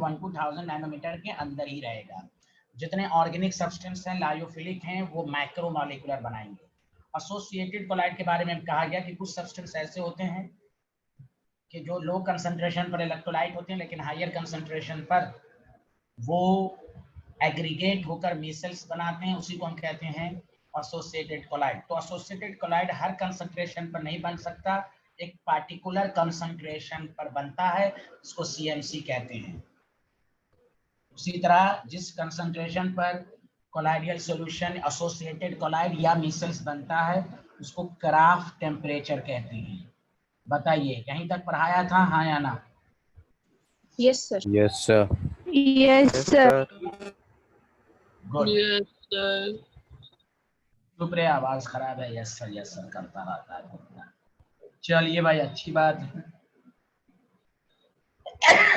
1000 nanometre के अंदर ही रहेगा। जितने ऑर्गेनिक सब्सटेंस हैं लायोफिलिक हैं वो मैक्रोमोलिकुलर बनाएंगे। एसोसिएटेड कोलाइड के बारे में कहा गया कि कुछ सब्सटेंस ऐसे होते हैं कि जो लो कंसंट्रेशन पर इलेक्ट्रोलाइट होते हैं लेकिन हायर कंसंट्रेशन पर वो एग्रीगेट होकर मिसल्स बनाते हैं, उसी को हम कहते हैं एसोसिएटेड कोलाइड। तो एसोसिएटेड कोलाइड हर कंसंट्रेशन पर नहीं बन सकता, एक पार्टिकुलर कंसंट्रेशन पर बनता है, इसको CMC कहते हैं। उसी तरह जिस कंसंट्रेशन पर कोलाइडियल सॉल्यूशन एसोसिएटेड कोलाइड या मिसल्स बनता है उसको क्राफ्ट टेम्परेचर कहते हैं। बताइए कहीं तक पढ़ाया था, हाँ या ना? Yes sir. Yes sir. Yes sir. Good. Yes sir. चुप रहे, आवाज खराब है, यस सर करता रहता है। चलिए भाई अच्छी बात है।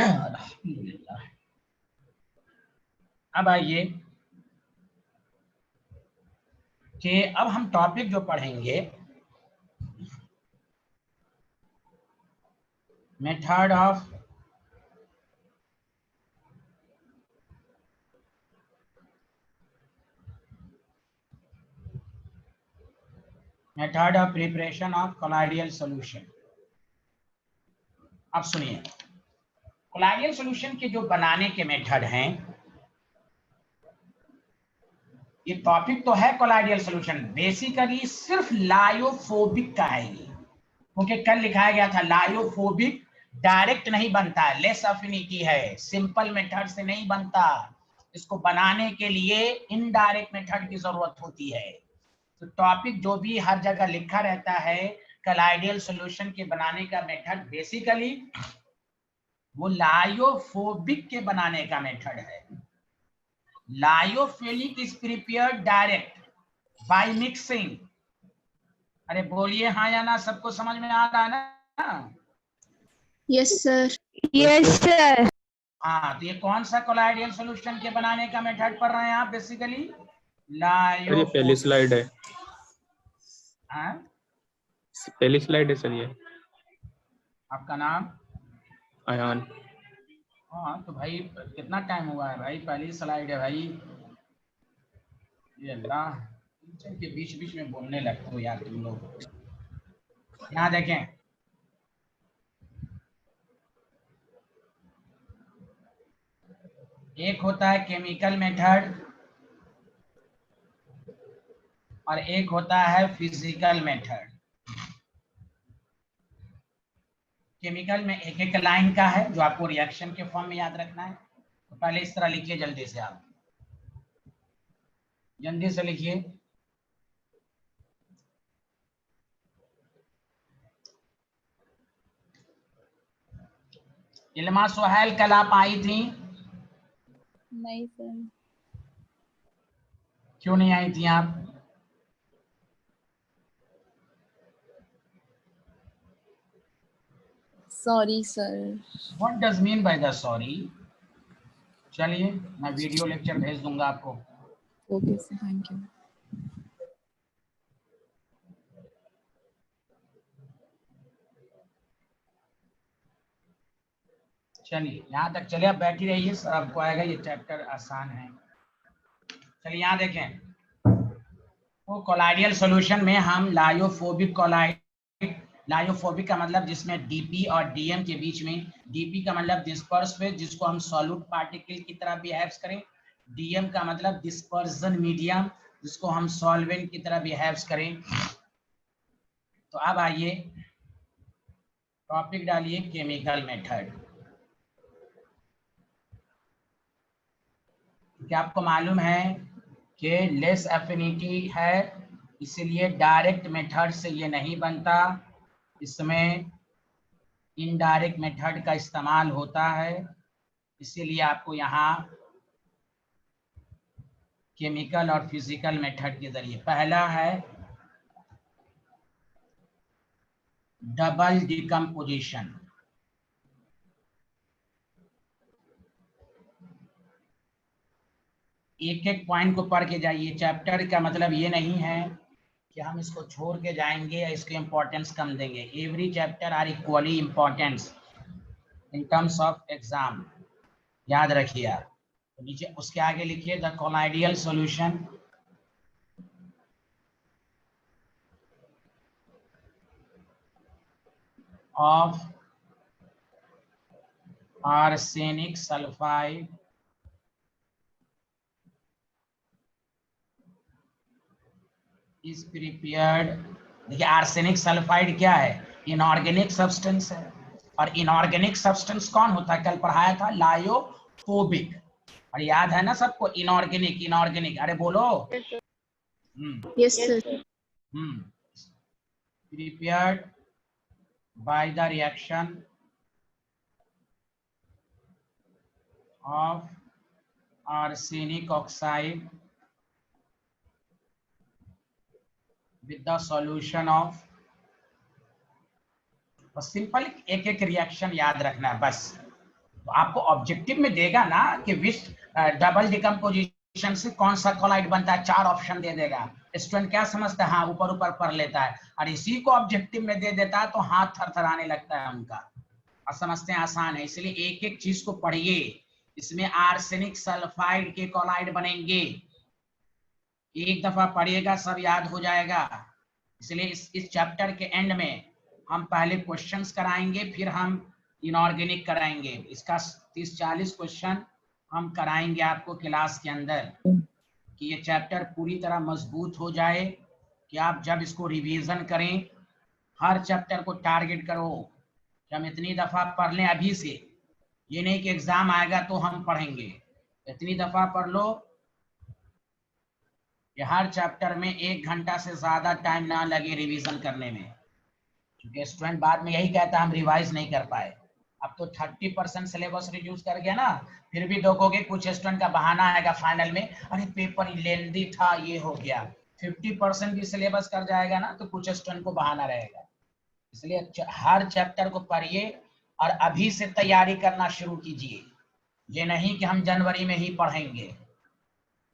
अल्हम्दुलिल्लाह। अब आइए कि अब हम टॉपिक जो पढ़ेंगे method of preparation of colloidal solution. अब सुनिए, कोलाइडियल सॉल्यूशन के जो बनाने के मेथड हैं, ये टॉपिक तो है कोलाइडियल सॉल्यूशन, बेसिकली सिर्फ लायोफोबिक का है ये, क्योंकि कल लिखाया गया था लायोफोबिक डायरेक्ट नहीं बनता, लेस अफिनिटी है, सिंपल मेथड से नहीं बनता, इसको बनाने के लिए इनडायरेक्ट मेथड की जरूरत होती है। तो टॉपिक जो भी हर जगह लिखा रहता है कोलाइडियल सॉल्यूशन के बनाने का मेथड, बेसिकली वो लायोफोबिक के बनाने का मेथड है। Lyophilic is prepared direct by mixing. अरे बोलिए हाँ या ना, सबको समझ में आ रहा है ना? Yes sir. Yes sir. हाँ, तो ये कौन सा कोलाइडियल सॉल्यूशन के बनाने का मेथड पढ़ रहे हैं आप? बेसिकली ये पहली स्लाइड है। हाँ? पहली स्लाइड है सर ये। आपका नाम? अयान। हाँ तो भाई कितना टाइम हुआ है भाई, पहली स्लाइड है भाई। ये अल्लाह, के बीच बीच में बोलने लगते हो यार तुम लोग। यहाँ देखें, एक होता है केमिकल मेथड और एक होता है फिजिकल मेथड। केमिकल में एक एक लाइन का है जो आपको रिएक्शन के फॉर्म में याद रखना है। तो पहले इस तरह लिखिए, जल्दी से आप जल्दी से लिखिए। इल्मा सुहैल कल आप आई थी? नहीं सर। क्यों नहीं आई थी आप? Sorry sir. What does mean by the sorry? चलिए मैं वीडियो लेक्चर भेज दूंगा आपको। Okay sir, thank you. चलिए यहाँ तक चलिए, आप बैठी रहिए, सर आपको आएगा, ये चैप्टर आसान है। चलिए यहाँ देखें, वो कोलाइडियल सॉल्यूशन में हम लायोफोबिक कोलाइड, लायोफोबिक का मतलब जिसमें डीपी और डीएम के बीच में, डीपी का मतलब डिस्पर्स फेज जिसको हम सॉल्यूट पार्टिकल की तरह बिहेव्स करें, डीएम का मतलब डिस्पर्जन मीडियम जिसको हम सॉल्वेंट की तरह बिहेव्स करें। तो अब आइए टॉपिक डालिए केमिकल मेथड। क्या आपको मालूम है कि लेस एफिनिटी है, इसीलिए डायरेक्ट मेथड से ये नहीं बनता, इसमें इनडायरेक्ट मेथड का इस्तेमाल होता है। इसीलिए आपको यहाँ केमिकल और फिजिकल मेथड के जरिए, पहला है डबल डिकम्पोजिशन। एक एक पॉइंट को पढ़ के जाइए। चैप्टर का मतलब ये नहीं है कि हम इसको छोड़ के जाएंगे या इसके इम्पोर्टेंस कम देंगे। Every chapter are equally importance in terms of exam. याद रखिए आप। तो नीचे उसके आगे लिखिए the colloidal solution of arsenic sulphide is prepared. देखिए आर्सेनिक सल्फाइड क्या है, इनऑर्गेनिक सब्सटेंस है, और इनऑर्गेनिक सब्सटेंस कौन होता है, कल पढ़ाया था लायोफोबिक, और याद है ना सबको, इनऑर्गेनिक इनऑर्गेनिक, अरे बोलो। Yes sir. Prepared by the reaction of arsenic oxide with the solution of, बस सिंपल एक एक रिएक्शन याद रखना है बस। तो आपको ऑब्जेक्टिव में देगा ना कि विच डबल डिकम्पोजिशन से कौन सा कोलाइड बनता है, 4 ऑप्शन दे देगा। स्टूडेंट क्या समझता है, हाँ ऊपर ऊपर पढ़ लेता है, और इसी को ऑब्जेक्टिव में दे देता है तो हाथ थरथराने लगता है उनका, और समझते हैं आसान है। इसलिए एक एक चीज को पढ़िए। इसमें आर्सेनिक सल्फाइड के कोलाइड बनेंगे, एक दफा पढ़िएगा सब याद हो जाएगा। इसलिए इस चैप्टर के एंड में हम पहले क्वेश्चंस कराएंगे, फिर हम इनऑर्गेनिक कराएंगे। इसका 30-40 क्वेश्चन हम कराएंगे आपको क्लास के अंदर, कि ये चैप्टर पूरी तरह मजबूत हो जाए, कि आप जब इसको रिवीजन करें, हर चैप्टर को टारगेट करो कि हम इतनी दफा पढ़ लें अभी से, ये नहीं कि एग्जाम आएगा तो हम पढ़ेंगे। इतनी दफा पढ़ लो कि हर चैप्टर में 1 घंटा से ज्यादा टाइम ना लगे रिवीजन करने में, क्योंकि स्टूडेंट बाद में यही कहता है हम रिवाइज नहीं कर पाए। अब तो 30% सिलेबस रिड्यूस कर गया ना, फिर भी देखोगे कुछ स्टूडेंट का बहाना आएगा फाइनल में, अरे पेपर लेंदी था ये हो गया। 50% भी सिलेबस कर जाएगा ना तो कुछ स्टूडेंट को बहाना रहेगा। इसलिए हर चैप्टर को पढ़िए और अभी से तैयारी करना शुरू कीजिए, ये नहीं कि हम जनवरी में ही पढ़ेंगे।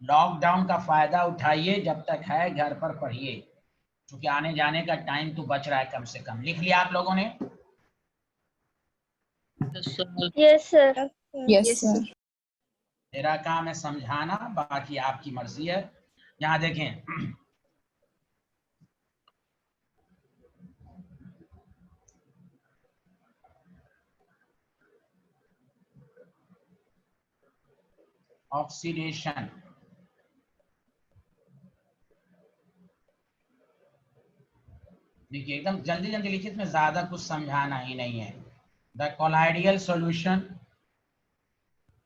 लॉकडाउन का फायदा उठाइए, जब तक है घर पर पढ़िए, क्योंकि आने जाने का टाइम तो बच रहा है कम से कम। लिख लिया आप लोगों ने? Yes sir. Yes sir. मेरा काम है समझाना, बाकी आपकी मर्जी है। यहाँ देखें ऑक्सीडेशन, देखिए एकदम जल्दी जल्दी लिखिए, इसमें ज्यादा कुछ समझाना ही नहीं है। The colloidal solution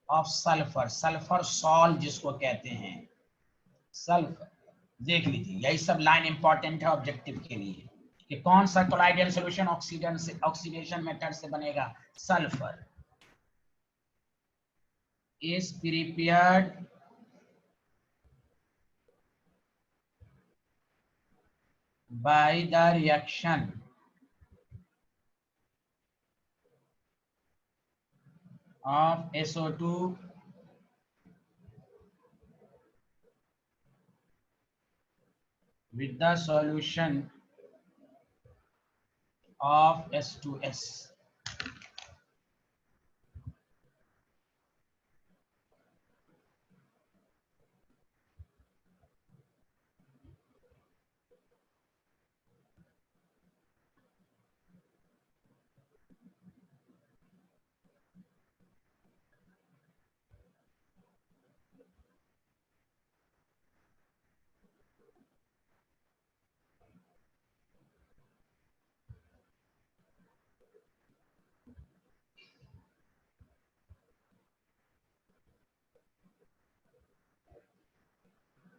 of sulphur, sulphur salt जिसको कहते हैं, सल्फर, देख लीजिए यही सब लाइन इंपॉर्टेंट है ऑब्जेक्टिव के लिए, कि कौन सा कोलाइडियल सॉल्यूशन ऑक्सीडेशन मेथड से बनेगा। Sulphur is prepared by the reaction of SO2 with the solution of H2S।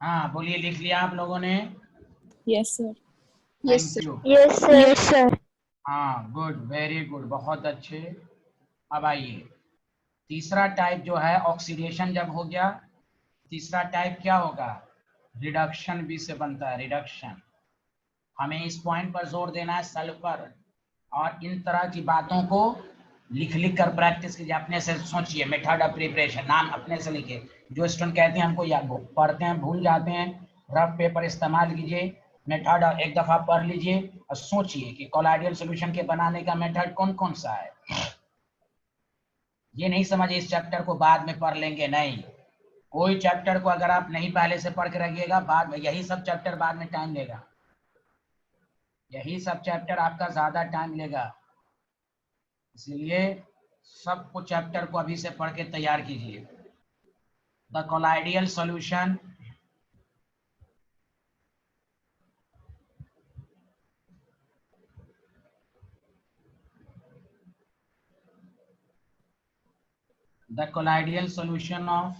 हाँ बोलिए, लिख लिया आप लोगों ने? Yes sir. Yes sir. Yes sir. Yes sir. हाँ गुड, वेरी गुड, बहुत अच्छे। अब आइए तीसरा टाइप जो है, ऑक्सीडेशन जब हो गया, तीसरा टाइप क्या होगा, रिडक्शन भी से बनता है, रिडक्शन। हमें इस पॉइंट पर जोर देना है, सल्फर, और इन तरह की बातों को लिख लिख कर प्रैक्टिस कीजिए, अपने से सोचिए। मेथड ऑफ प्रिपरेशन, नाम अपने से लिखिए। जो स्टूडेंट कहते हैं हमको याद, पढ़ते हैं भूल जाते हैं, रफ पेपर इस्तेमाल कीजिए, मेथड एक दफा पढ़ लीजिए और सोचिए कि कोलाइडियल सॉल्यूशन के बनाने का मेथड कौन कौन सा है। ये नहीं समझे इस चैप्टर को बाद में पढ़ लेंगे, नहीं। कोई चैप्टर को अगर आप नहीं पहले से पढ़ के रखिएगा, बाद में यही सब चैप्टर बाद में टाइम लेगा, यही सब चैप्टर आपका ज्यादा टाइम लेगा। इसलिए सब कुछ चैप्टर को अभी से पढ़ के तैयार कीजिए। The colloidal solution, the colloidal solution of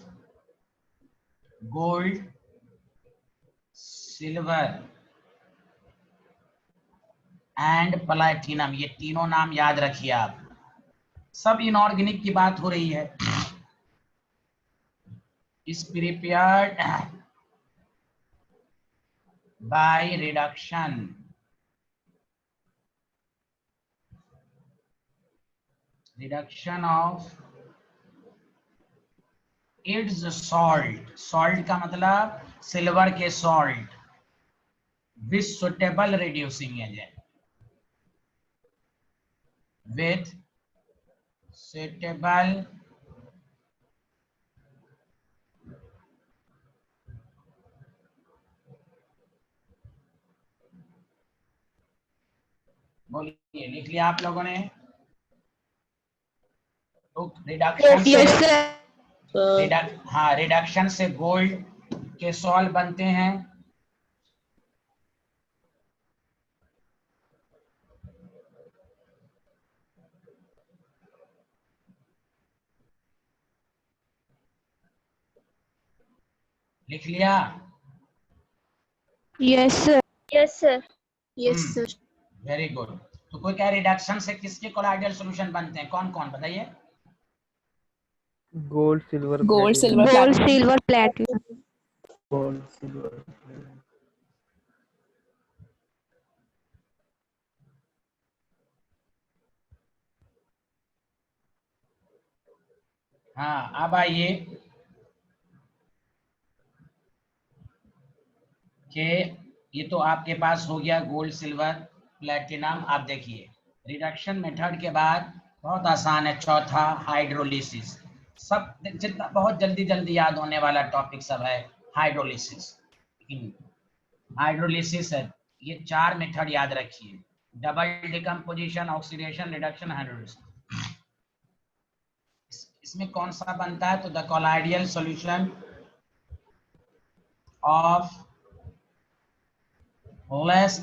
gold, silver and platinum, ये तीनों नाम याद रखिए आप। सब इनऑर्गेनिक की बात हो रही है। is prepared by reduction, reduction of its salt, salt का मतलब सिल्वर के salt, with suitable reducing agent, with suitable बोलिए, लिख लिया आप लोगों ने? तो रिडक्शन से हाँ, रिडक्शन से गोल्ड के सॉल्ट बनते हैं। लिख लिया? Yes sir, yes sir, yes sir. Very good. तो कोई क्या रिडक्शन से किसके कोलाइडल सॉल्यूशन बनते हैं? कौन कौन बताइए? Gold silver gold silver platinum, gold silver. हाँ, अब आइए कि ये तो आपके पास हो गया गोल्ड सिल्वर प्लैटिनम। आप देखिए रिडक्शन मेथड के बाद बहुत आसान है, चौथा हाइड्रोलिसिस। सब जितना बहुत जल्दी जल्दी याद होने वाला टॉपिक सब है हाइड्रोलिसिस। हाइड्रोलिसिस है, ये 4 मेथड याद रखिए, double decomposition, oxidation, reduction, hydrolysis. इसमें कौन सा बनता है? तो the colloidal solution of less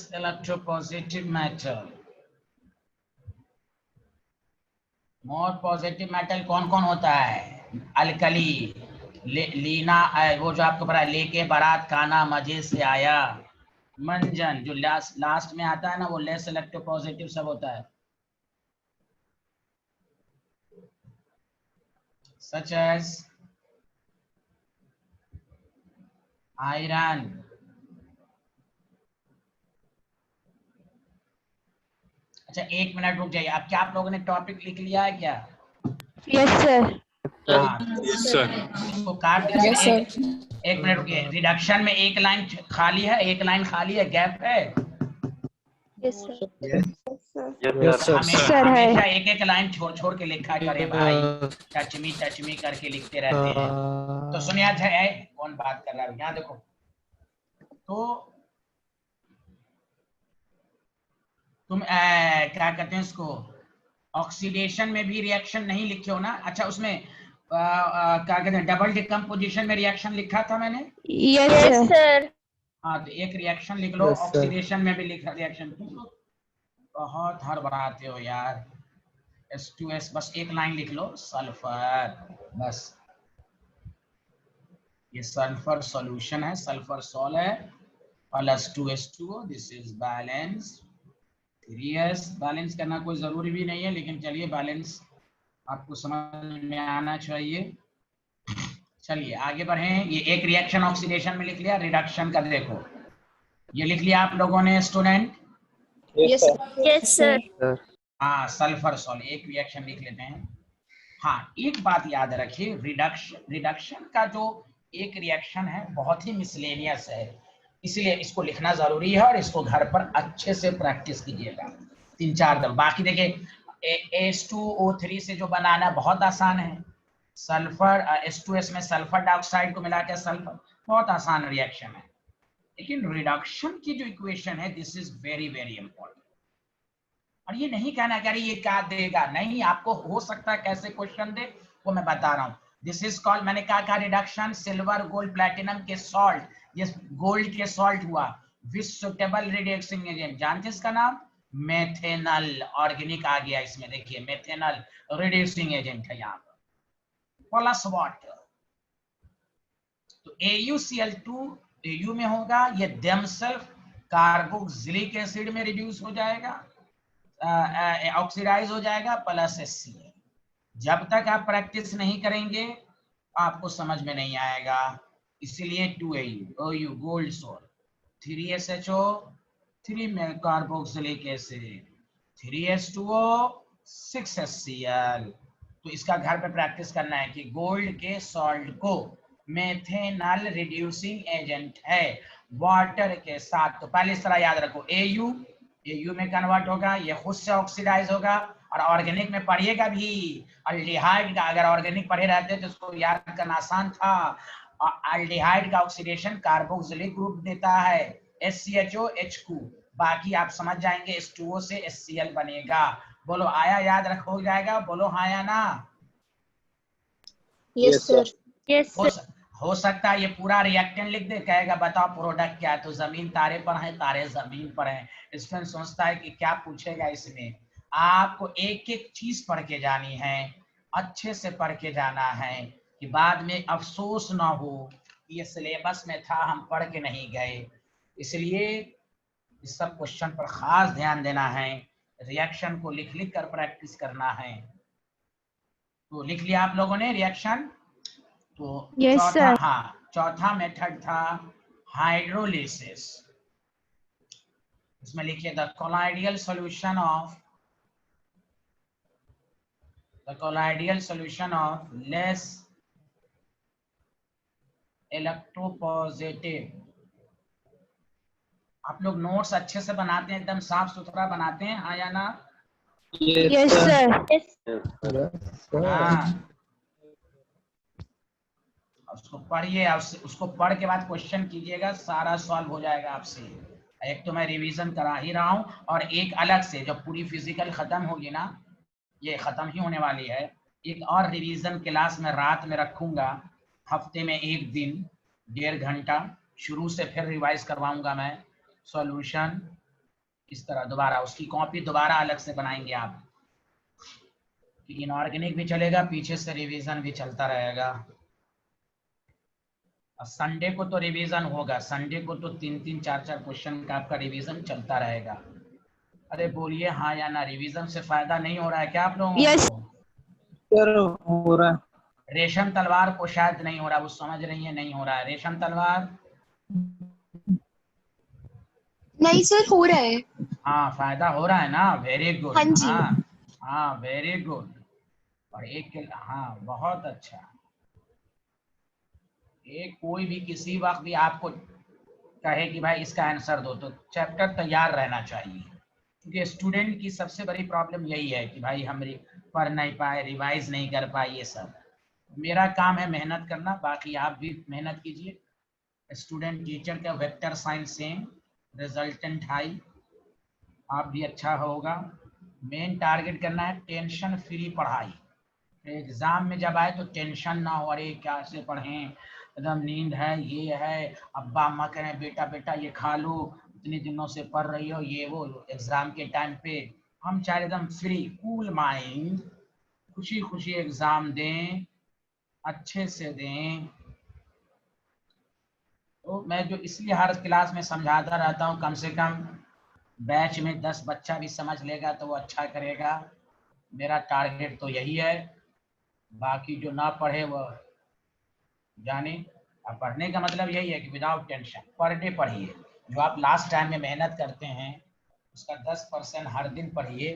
electropositive metal, more positive metal कौन कौन होता है? अल्कली, लीना, वो जो आपको पता लेके बारात खाना मजे से आया, मंजन जो लास्ट में आता है ना, वो लेस इलेक्ट्रोपॉजिटिव सब होता है। Such as iron. अच्छा 1 मिनट रुक जाइए। आप क्या आप लोगों ने टॉपिक लिख लिया है क्या? Yes sir, yes sir. इसको काट दीजिए। Yes sir. 1 मिनट रुकिए। रिडक्शन में एक लाइन खाली है, एक लाइन खाली है, गैप है। यस सर, हमेशा एक एक लाइन छोड़ छोड़ के लिखा करें भाई, टच मी करके लिखते रहते हैं। तो सुनिए, अच्छा है कौन बात कर रहा है यहाँ देखो। तो तुम क्या कहते हैं इसको, ऑक्सीडेशन में भी रिएक्शन नहीं लिखे हो ना? अच्छा उसमें क्या कहते हैं, डबल डिकम्पोजिशन में रिएक्शन लिखा था मैंने? Yes sir. हाँ, तो एक रिएक्शन लिख लो। ऑक्सीडेशन में भी लिखा रिएक्शन। तुम लोग बहुत हड़बड़ाते हो यार। H2S, बस एक लाइन लिख लो, सल्फर, बस। ये सल्फर सॉल्यूशन है, सल्फर सॉल है, plus 2H2O, this is balance. 3S balance करना कोई जरूरी भी नहीं है, लेकिन चलिए बैलेंस आपको समझ में आना चाहिए। चलिए आगे बढ़ें। ये एक रिएक्शन ऑक्सीडेशन में लिख लिया। रिडक्शन का देखो, ये लिख लिया आप लोगों ने स्टूडेंट? Yes sir. हाँ, सल्फर सॉल, एक रिएक्शन लिख लेते हैं। हाँ, एक बात याद रखिए, रिडक्शन का जो एक रिएक्शन है बहुत ही मिसलेनियस है। इसलिए इसको लिखना जरूरी है और इसको घर पर अच्छे से प्रैक्टिस कीजिएगा 3-4 दिन। बाकी देखिए H2O3 से जो बनाना बहुत आसान है, सल्फर H2S में सल्फर डाइऑक्साइड को मिला के सल्फर, बहुत आसान रिएक्शन है। लेकिन रिडक्शन की जो इक्वेशन है this is very very important. और ये नहीं कहना कि अरे ये क्या देगा, नहीं, आपको हो सकता है कैसे क्वेश्चन दे वो मैं बता रहा हूँ। दिस इज कॉल्ड, मैंने कहा रिडक्शन सिल्वर गोल्ड प्लैटिनम के सॉल्ट, ये गोल्ड के सॉल्ट हुआ विद सुटेबल रिडक्सिंग एजेंट, जानते इसका नाम मेथेनल, ऑर्गेनिक आ गया इसमें, देखिए मेथेनल रिड्यूसिंग एजेंट है यहाँ पर प्लस वाटर। तो AuCl2 AU में होगा, ये देमसेल्फ कार्बोक्सिलिक एसिड में रिड्यूस हो जाएगा, ऑक्सीडाइज हो जाएगा प्लस HCl। जब तक आप प्रैक्टिस नहीं करेंगे आपको समझ में नहीं आएगा, इसलिए 2AU OU gold salt, 3SHO 3 में कार्बोक्सिलिक एसिड, 3H2O 6HCl। तो इसका घर पे प्रैक्टिस करना है कि गोल्ड के सॉल्ट को मेथेनल रिड्यूसिंग एजेंट है वाटर के साथ। तो पहले इस तरह याद रखो, AU में कन्वर्ट होगा, ये खुद से ऑक्सीडाइज होगा, और ऑर्गेनिक में पढ़िएगा भी अल्डिहाइड का, अगर ऑर्गेनिक पढ़े रहते तो उसको याद करना आसान था। अल्डिहाइड का ऑक्सीडेशन कार्बोक्सिलिक ग्रुप देता है HCHO H2, बाकी आप समझ जाएंगे H2O से HCl बनेगा। बोलो आया, याद रख हो जाएगा, बोलो हाँ या ना। Yes sir. Yes sir. हो सकता है ये पूरा रिएक्टेंट लिख दे, कहेगा बताओ प्रोडक्ट क्या है, तो जमीन तारे पर है, तारे जमीन पर है। स्टूडेंट सोचता है कि क्या पूछेगा इसमें। आपको एक एक चीज पढ़ के जानी है, अच्छे से पढ़ के जाना है कि बाद में अफसोस ना हो ये सिलेबस में था हम पढ़ के नहीं गए। इसलिए इस सब क्वेश्चन पर खास ध्यान देना है, रिएक्शन को लिख लिख कर प्रैक्टिस करना है। तो लिख लिया आप लोगों ने रिएक्शन? तो चौथा मेथड था हाइड्रोलिसिस। इसमें लिखिए the colloidal solution of less electropositive. आप लोग नोट्स अच्छे से बनाते हैं, एकदम साफ सुथरा बनाते हैं, हाँ या ना? Yes sir. हाँ, उसको पढ़िए, उसको पढ़ के बाद क्वेश्चन कीजिएगा, सारा सॉल्व हो जाएगा आपसे। एक तो मैं रिवीजन करा ही रहा हूँ, और एक अलग से जब पूरी फिजिकल खत्म होगी ना, ये खत्म ही होने वाली है, एक और रिवीजन क्लास में रात में रखूंगा, हफ्ते में एक दिन 1.5 घंटा, शुरू से फिर रिवाइज करवाऊंगा मैं सॉल्यूशन। इस तरह दोबारा उसकी कॉपी दोबारा अलग से बनाएंगे आप, कि इनऑर्गेनिक भी चलेगा, पीछे से रिवीजन भी चलता रहेगा। संडे को तो रिवीजन होगा, संडे को तो 3-3, 4-4 क्वेश्चन का आपका रिवीजन चलता रहेगा। अरे बोलिए हाँ या ना, रिवीजन से फायदा नहीं हो रहा है क्या आप लोगों को? सर हो रहा है। रेशम तलवार को शायद नहीं हो रहा, वो समझ रही है नहीं हो रहा है। रेशम तलवार नहीं सर, हो रहा है। हाँ, फायदा हो रहा है ना, वेरी गुड। हाँ जी। हाँ वेरी गुड। और एक हाँ बहुत अच्छा। एक कोई भी किसी वक्त भी आपको कहे कि भाई इसका आंसर दो, तो चैप्टर तैयार रहना चाहिए, क्योंकि स्टूडेंट की सबसे बड़ी प्रॉब्लम यही है कि भाई हम पढ़ नहीं पाए, रिवाइज नहीं कर पाए, ये सब। मेरा काम है मेहनत करना, बाकी आप भी मेहनत कीजिए। स्टूडेंट टीचर का vector sign same, resultant high, आप भी अच्छा होगा। मेन टारगेट करना है टेंशन फ्री पढ़ाई। एग्जाम में जब आए तो टेंशन ना हो, अरे क्या से पढ़ें, एकदम नींद है, ये है, अब्बा अम्मा कह रहे हैं बेटा बेटा ये खा लो, इतने दिनों से पढ़ रही हो, ये वो। एग्जाम के टाइम पे हम चाहे एकदम फ्री कूल माइंड, खुशी खुशी एग्जाम दें, अच्छे से दें। तो मैं जो इसलिए हर क्लास में समझाता रहता हूँ, कम से कम बैच में 10 बच्चा भी समझ लेगा तो वो अच्छा करेगा। मेरा टारगेट तो यही है। बाकी जो ना पढ़े वो जाने। अब पढ़ने का मतलब यही है कि विदाउट टेंशन पर डे पढ़िए। जो आप लास्ट टाइम में मेहनत करते हैं उसका 10% हर दिन पढ़िए,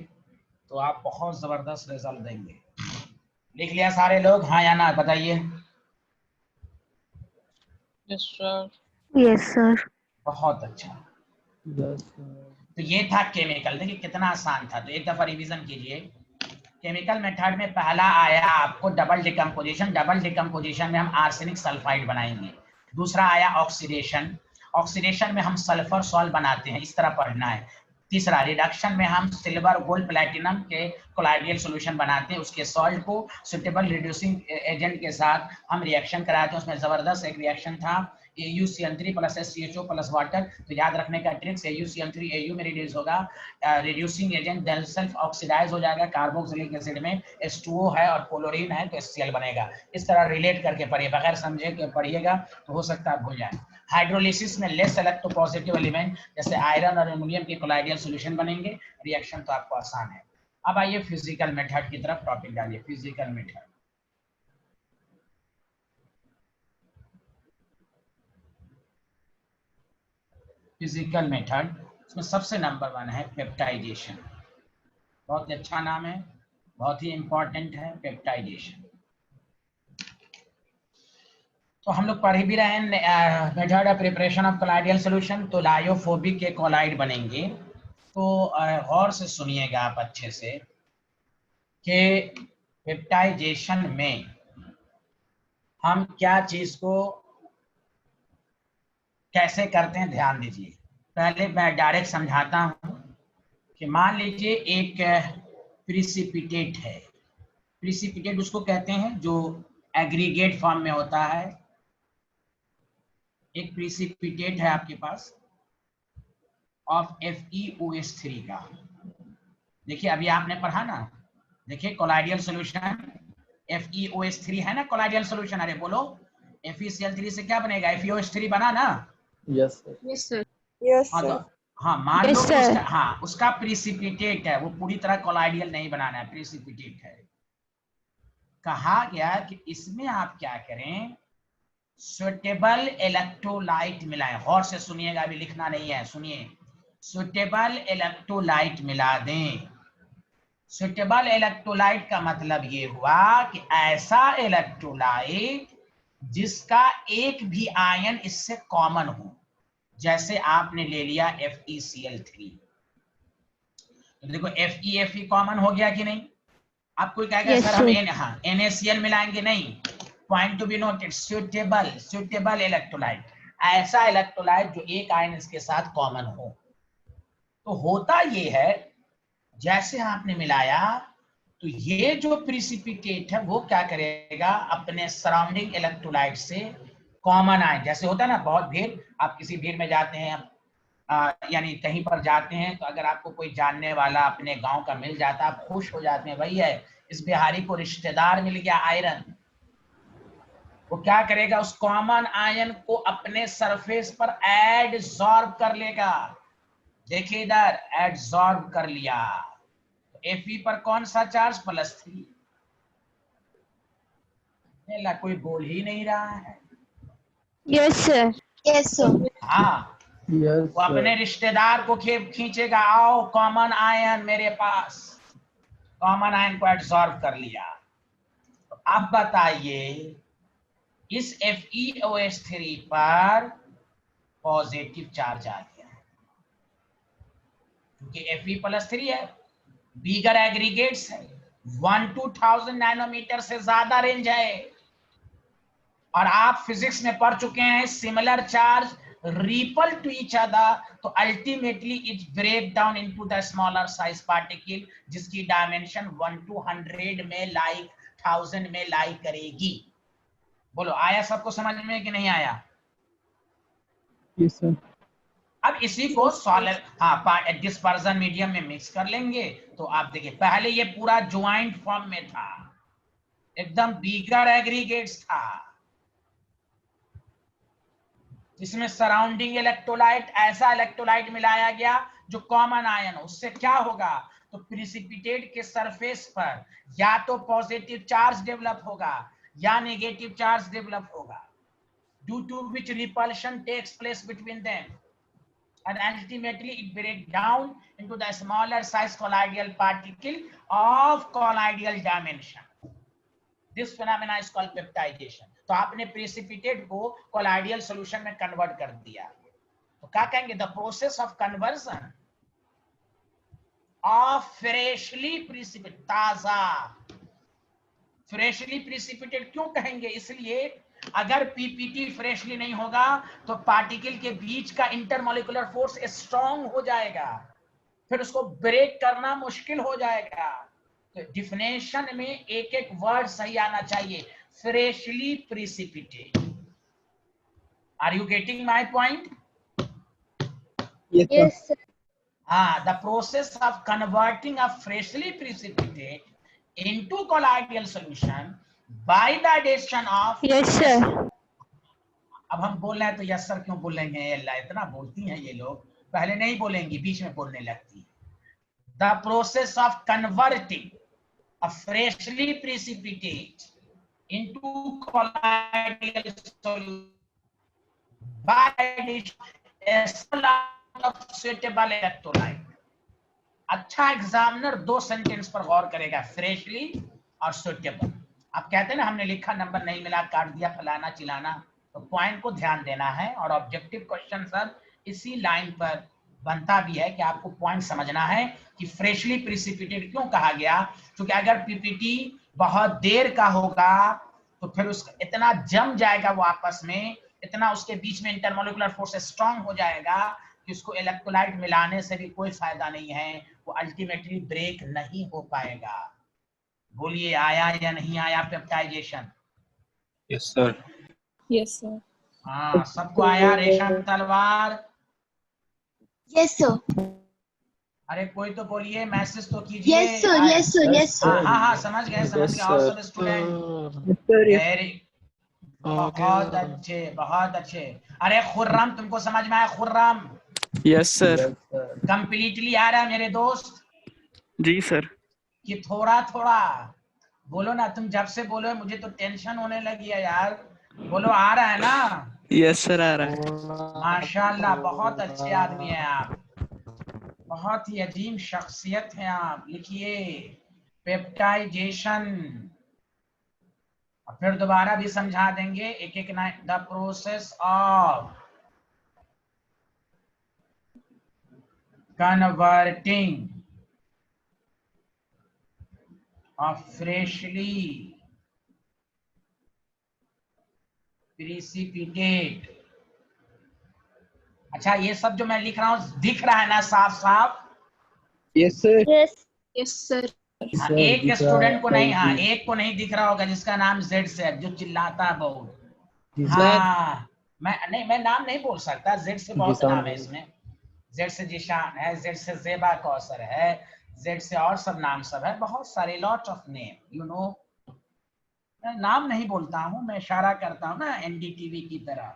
तो आप बहुत जबरदस्त रिजल्ट देंगे। लिख लिया सारे लोग, हाँ या ना बताइए? Yes sir. Yes sir. बहुत अच्छा। Yes sir. तो ये था केमिकल, देखिए कितना आसान था। तो एक दफा रिवीजन कीजिए। केमिकल मेथड में पहला आया आपको डबल डिकम्पोजिशन। डबल डिकम्पोजिशन में हम आर्सेनिक सल्फाइड बनाएंगे। दूसरा आया ऑक्सीडेशन। ऑक्सीडेशन में हम सल्फर सॉल्ट बनाते हैं, इस तरह पढ़ना है। तीसरा रिडक्शन में हम सिल्वर गोल्ड प्लैटिनम के कोलाइडियल सॉल्यूशन बनाते हैं, उसके सॉल्ट को सुटेबल रिड्यूसिंग एजेंट के साथ हम रिएक्शन कराते हैं। उसमें जबरदस्त एक रिएक्शन था AuCl3 plus SCHO plus water. तो याद रखने का ट्रिक्स, AuCl3 Au में रिड्यूस होगा, reducing agent then self oxidise हो जाएगा कार्बोक्सिलिक एसिड में, H2O है और क्लोरीन है तो HCl बनेगा। इस तरह रिलेट करके पढ़िए, बगैर समझे कि पढ़िएगा तो हो सकता है भूल जाए। हाइड्रोलिसिस में लेस इलेक्ट्रोपॉजिटिव एलिमेंट जैसे आयरन और एल्युमिनियम के कोलाइडियल सॉल्यूशन बनेंगे। रिएक्शन तो आपको आसान है। अब आइए फिजिकल मेथड की तरफ, टॉपिक डालिए फिजिकल मेथड। फिजिकल मेथड, इसमें सबसे नंबर 1 है पेप्टाइजेशन। बहुत ही अच्छा नाम है, बहुत ही इंपॉर्टेंट है पेप्टाइजेशन। तो हम लोग पढ़ भी रहे हैं method of preparation of colloidal solution. तो लायोफोबिक के कोलाइड बनेंगे। तो गौर से सुनिएगा आप अच्छे से कि पेप्टाइजेशन में हम क्या चीज को कैसे करते हैं, ध्यान दीजिए। पहले मैं डायरेक्ट समझाता हूं कि मान लीजिए एक प्रिसिपिटेट है। प्रिसिपिटेट उसको कहते हैं जो एग्रीगेट फॉर्म में होता है। एक प्रिसिपिटेट है आपके पास ऑफ FeOH3 का। देखिए अभी आपने पढ़ा ना, देखिए कोलाइडियल सॉल्यूशन FeOH3 है ना कोलाइडियल सॉल्यूशन। अरे बोलो, FeCl3 से क्या बनेगा? FeOH3 बना ना। Yes sir. Yes sir. Yes हाँ तो सर। हाँ मान लो Yes, कि sir. उसका, हाँ उसका प्रिसिपिटेट है, वो पूरी तरह कोलाइडियल नहीं बनाना है, प्रिसिपिटेट है। कहा गया कि इसमें आप क्या करें, सुटेबल इलेक्ट्रोलाइट मिलाएं। गौर से सुनिएगा, अभी लिखना नहीं है, सुनिए। सुटेबल इलेक्ट्रोलाइट मिला दें। सुटेबल इलेक्ट्रोलाइट का मतलब ये हुआ कि ऐसा इलेक्ट्रोलाइट जिसका एक भी आयन इससे कॉमन हो। जैसे आपने ले लिया FeCl3, तो देखो Fe कॉमन हो गया कि नहीं? आप कोई कहेगा Yes, सर हम sir. NaCl मिलाएंगे, नहीं। Point to be noted, suitable electrolyte, ऐसा इलेक्ट्रोलाइट जो एक आयन इसके साथ कॉमन हो। तो होता ये है, जैसे आपने मिलाया तो ये जो प्रिसिपिटेट है वो क्या करेगा, अपने सराउंडिंग इलेक्ट्रोलाइट से कॉमन आयन, जैसे होता है ना बहुत भीड़, आप किसी भीड़ में जाते हैं, यानी कहीं पर जाते हैं, तो अगर आपको कोई जानने वाला अपने गांव का मिल जाता है, आप खुश हो जाते हैं, भैया इस बिहारी को रिश्तेदार मिल गया आयरन। वो क्या करेगा, उस कॉमन आयन को अपने सरफेस पर एडसॉर्ब कर लेगा। देखिए इधर एडसॉर्ब कर लिया, Fe पर कौन सा चार्ज? +3। कोई बोल ही नहीं रहा है। Yes, sir. Yes sir. हाँ, यस वो अपने सर। रिश्तेदार को खींचेगा, आओ कॉमन आयन मेरे पास। कॉमन आयन को एब्सॉर्ब कर लिया। तो अब बताइए इस FeOH3 पर पॉजिटिव चार्ज आ गया, क्योंकि Fe+3 है, बिगर एग्रीगेट्स है, 1 to 1000 नैनोमीटर से ज्यादा रेंज है। और आप फिजिक्स में पढ़ चुके हैं, similar charge repel to each other, तो ultimately it break down into the smaller size particle, जिसकी डायमेंशन 1 to 100 में लाइक 1000 में लाइक करेगी। बोलो आया सबको समझ में कि नहीं आया? Yes sir. अब इसी को सॉलिड, हाँ डिस्पर्जन मीडियम में मिक्स कर लेंगे। तो आप देखिए पहले ये पूरा ज्वाइंट फॉर्म में था, एकदम बिगर एग्रीगेट्स था, जिसमें सराउंडिंग इलेक्ट्रोलाइट, ऐसा इलेक्ट्रोलाइट मिलाया गया जो कॉमन आयन, उससे क्या होगा, तो प्रिसिपिटेट के सरफेस पर या तो पॉजिटिव चार्ज डेवलप होगा या नेगेटिव चार्ज डेवलप होगा, due to which repulsion takes place between them, and ultimately it breaks down into the smaller size colloidal particle of colloidal dimension. This phenomena is called peptidation. तो आपने precipitate को colloidal solution में convert कर दिया। तो क्या कहेंगे? The process of conversion of freshly precipitate, ताजा, फ्रेशली प्रिसिपिटेट क्यों कहेंगे? इसलिए अगर पीपीटी फ्रेशली नहीं होगा तो पार्टिकल के बीच का इंटरमोलिकुलर फोर्स स्ट्रांग हो जाएगा, फिर उसको ब्रेक करना मुश्किल हो जाएगा। तो डिफिनेशन में एक एक वर्ड सही आना चाहिए। Freshly precipitate, are you getting my point? Yes, sir. Yes, sir. The process of converting a freshly precipitate into colloidal solution by the addition of Yes, sir. अब हम बोल रहे हैं तो यस सर क्यों बोलेंगे? अल्लाह, इतना बोलती हैं ये लोग, पहले नहीं बोलेंगी, बीच में बोलने लगती है। The process of converting a freshly precipitate into colloidal solution by addition of suitable electrolyte। अच्छा एग्जामिनर दो सेंटेंस पर गौर करेगा, फ्रेशली और सुटेबल। आप कहते हैं ना हमने लिखा नंबर नहीं मिला, काट दिया, फलाना चिलाना, तो पॉइंट को ध्यान देना है। और ऑब्जेक्टिव क्वेश्चन सर इसी लाइन पर बनता भी है कि आपको पॉइंट समझना है कि फ्रेशली प्रिसिपिटेट क्यों कहा गया। क्योंकि अगर पीपीटी बहुत देर का होगा तो फिर उसका इतना जम जाएगा वो आपस में, इतना उसके बीच में इंटरमोलिकुलर फोर्स स्ट्रांग हो जाएगा कि उसको इलेक्ट्रोलाइट मिलाने से भी कोई फायदा नहीं है, वो अल्टीमेटली ब्रेक नहीं हो पाएगा। बोलिए आया या नहीं आया peptization? Yes, sir. Yes, sir. हाँ, सबको आया? रेशम तलवार? Yes, sir. अरे कोई तो बोलिए, मैसेज तो कीजिए। Yes, sir. Yes, sir. Yes, sir. हाँ हाँ, समझ गए। और सब स्टूडेंट वेरी, बहुत अच्छे, बहुत अच्छे। अरे खुर्रम, तुमको समझ में आया? Khurram yes sir. Yes, sir. Completely आ रहा है मेरे दोस्त जी सर। कि थोड़ा थोड़ा? बोलो ना, तुम जब से बोलो मुझे तो टेंशन होने लगी है यार। बोलो आ रहा है ना? यस सर आ रहा है। माशाल्लाह, बहुत अच्छे आदमी हैं आप, बहुत ही अजीम शख्सियत हैं आप। लिखिए पेप्टाइजेशन, और फिर दोबारा भी समझा देंगे एक एक ना। The process of converting of freshly precipitate। अच्छा, ये सब जो मैं लिख रहा हूँ दिख रहा है ना साफ साफ? Yes, sir. Yes. Yes, sir. हाँ, Sir, एक दिख रहा स्टूडेंट है, को नहीं, हाँ thank you. एक को नहीं दिख रहा होगा जिसका नाम जेड से है, जो चिल्लाता है बहुत। जी, हाँ, मैं नाम नहीं बोल सकता, जेड से बहुत जिशान नाम है इसमें। जेड से जिशान है, जेड से जेबा कौसर है, जेड से और सब नाम सब है, बहुत सारे, lot of name, you know. नाम नहीं बोलता हूँ, मैं इशारा करता हूँ ना एनडीटीवी की तरह।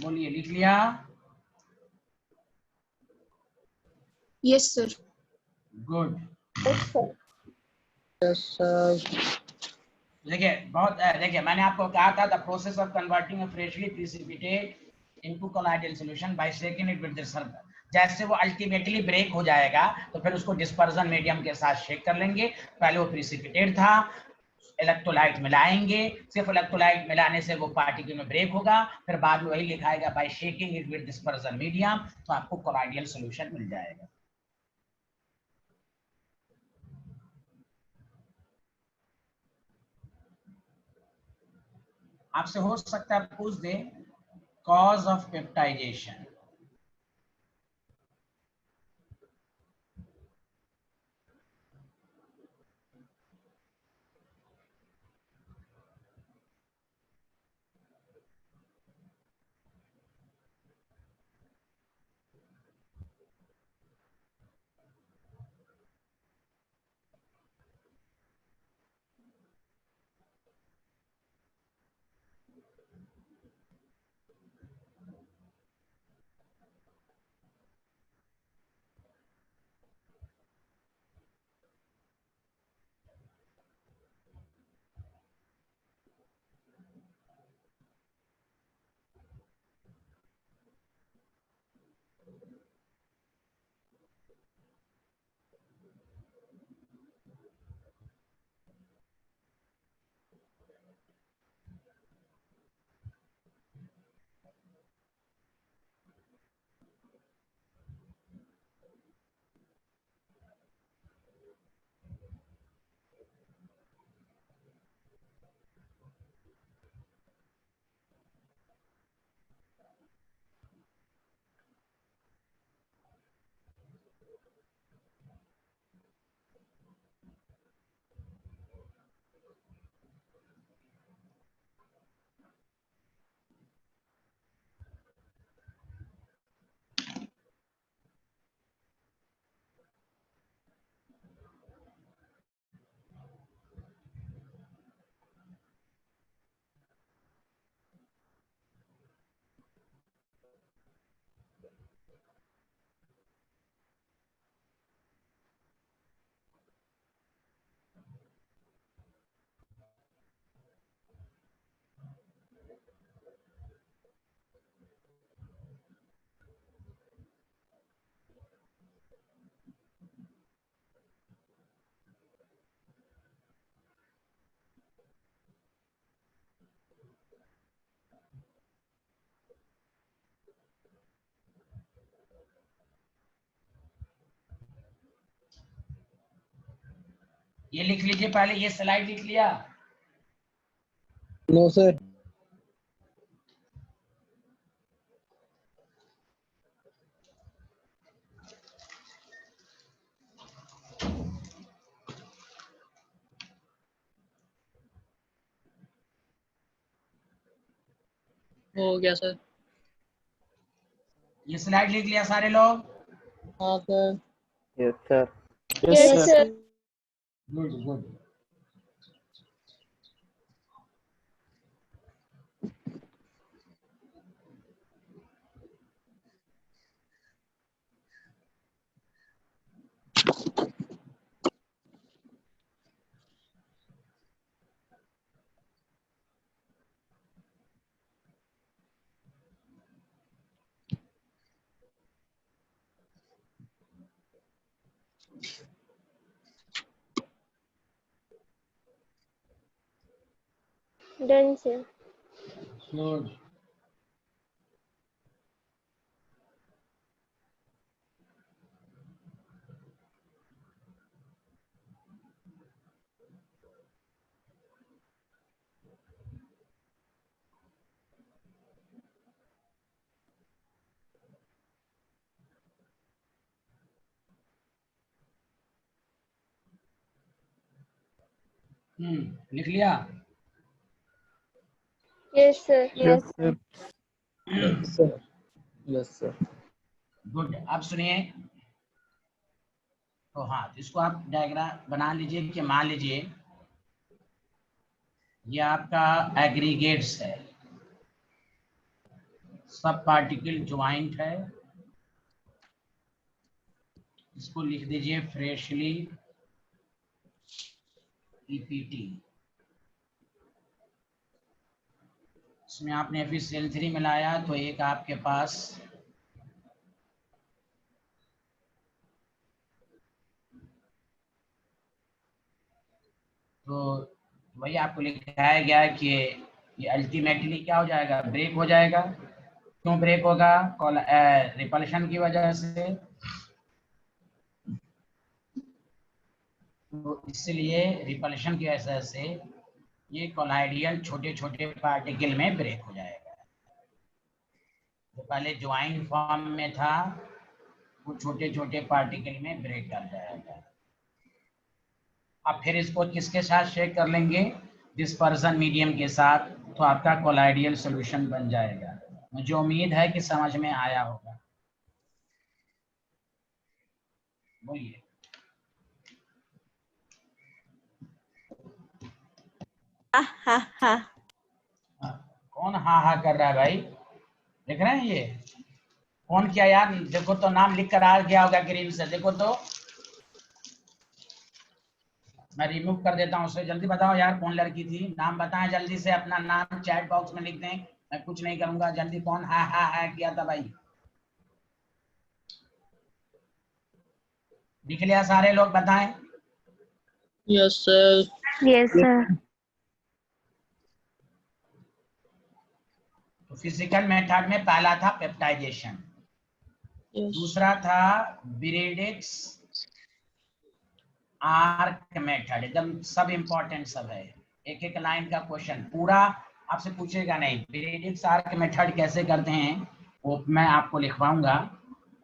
बोलिए, लिख लिया? Yes, sir. Good. Yes, sir. देखिए बहुत, देखिए मैंने आपको कहा था the process of converting a freshly precipitate into colloidal solution bye shaking it with the जैसे वो अल्टीमेटली ब्रेक हो जाएगा तो फिर उसको डिस्पर्जन मीडियम के साथ शेक कर लेंगे। पहले वो प्रिसिपिटेट था, इलेक्ट्रोलाइट मिलाएंगे, सिर्फ इलेक्ट्रोलाइट मिलाने से वो पार्टिकल में ब्रेक होगा, फिर बाद में वही लिखाएगा by shaking it with dispersion medium, तो आपको कोलॉइडल सॉल्यूशन मिल जाएगा। आपसे हो सकता है पूछ दे कॉज ऑफ पेप्टाइजेशन। ये लिख लीजिए, पहले ये स्लाइड लिख लिया। No sir. हो गया सर। ये स्लाइड लिख लिया सारे लोग? हाँ sir. Yes sir. Yes, sir. Good good. Done, sir. Good. लिख लिया? Yes, sir. Yes, sir. Yes sir. Yes sir. Good. अब सुनिए, तो हाँ, इसको आप डायग्राम बना लीजिए कि मान लीजिए ये आपका एग्रीगेट्स है, सब पार्टिकल ज्वाइंट है, इसको लिख दीजिए फ्रेशली ईपीटी। इसमें आपने FeCl3 मिलाया तो एक आपके पास तो वही आपको लिखाया गया है कि ये अल्टीमेटली क्या हो जाएगा, ब्रेक हो जाएगा। क्यों ब्रेक होगा? रिपल्शन की वजह से। तो इसलिए रिपल्शन की वजह से ये कोलाइडियल छोटे छोटे पार्टिकल में ब्रेक हो जाएगा। तो पहले ज्वाइन फॉर्म में था, वो छोटे छोटे पार्टिकल में ब्रेक कर जाएगा। अब फिर इसको किसके साथ शेक कर लेंगे? डिस्पर्सन मीडियम के साथ, तो आपका कोलाइडियल सॉल्यूशन बन जाएगा। मुझे उम्मीद है कि समझ में आया होगा। बोलिए। कौन हाँ हाँ कर रहा है भाई? देख रहे हैं ये कौन किया यार? देखो तो नाम लिख कर आ गया होगा ग्रीन से, देखो तो। मैं रिमूव कर देता हूँ उसे। जल्दी बताओ यार कौन लड़की थी, नाम बताएं जल्दी से, अपना नाम चैट बॉक्स में लिख दें, मैं कुछ नहीं करूंगा। जल्दी कौन हाँ हाँ हाँ किया था भाई? लिख लिया सारे लोग? बताएं। Yes, sir. Yes, sir. तो फिजिकल मेथड में पहला था पेप्टाइजेशन, Yes. दूसरा था ब्रीडिक्स आर्क मेथड। एकदम सब इंपॉर्टेंट सब है, एक एक लाइन का क्वेश्चन पूरा आपसे पूछेगा नहीं। ब्रीडिक्स आर्क मेथड कैसे करते हैं वो मैं आपको लिखवाऊंगा।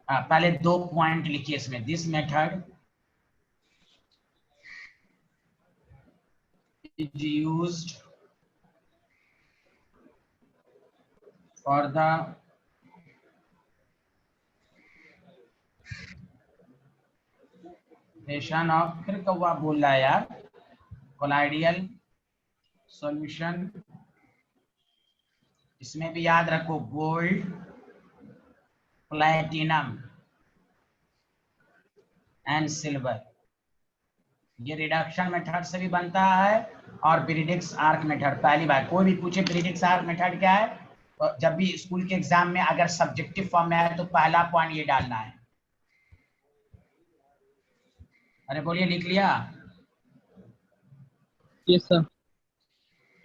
पहले 2 पॉइंट लिखिए इसमें। This method is used for the creation of, फिर कौवा बोल रहा है यार, कोलाइडियल सॉल्यूशन। इसमें भी याद रखो गोल्ड, प्लैटिनम एंड सिल्वर। ये रिडक्शन मेथड से भी बनता है और ब्रीडिक्स आर्क मेथड। पहली बार कोई भी पूछे ब्रीडिक्स आर्क मेथड क्या है, तो जब भी स्कूल के एग्जाम में अगर सब्जेक्टिव फॉर्म में आए तो पहला पॉइंट ये डालना है। अरे बोलिए, लिख लिया? Yes, sir.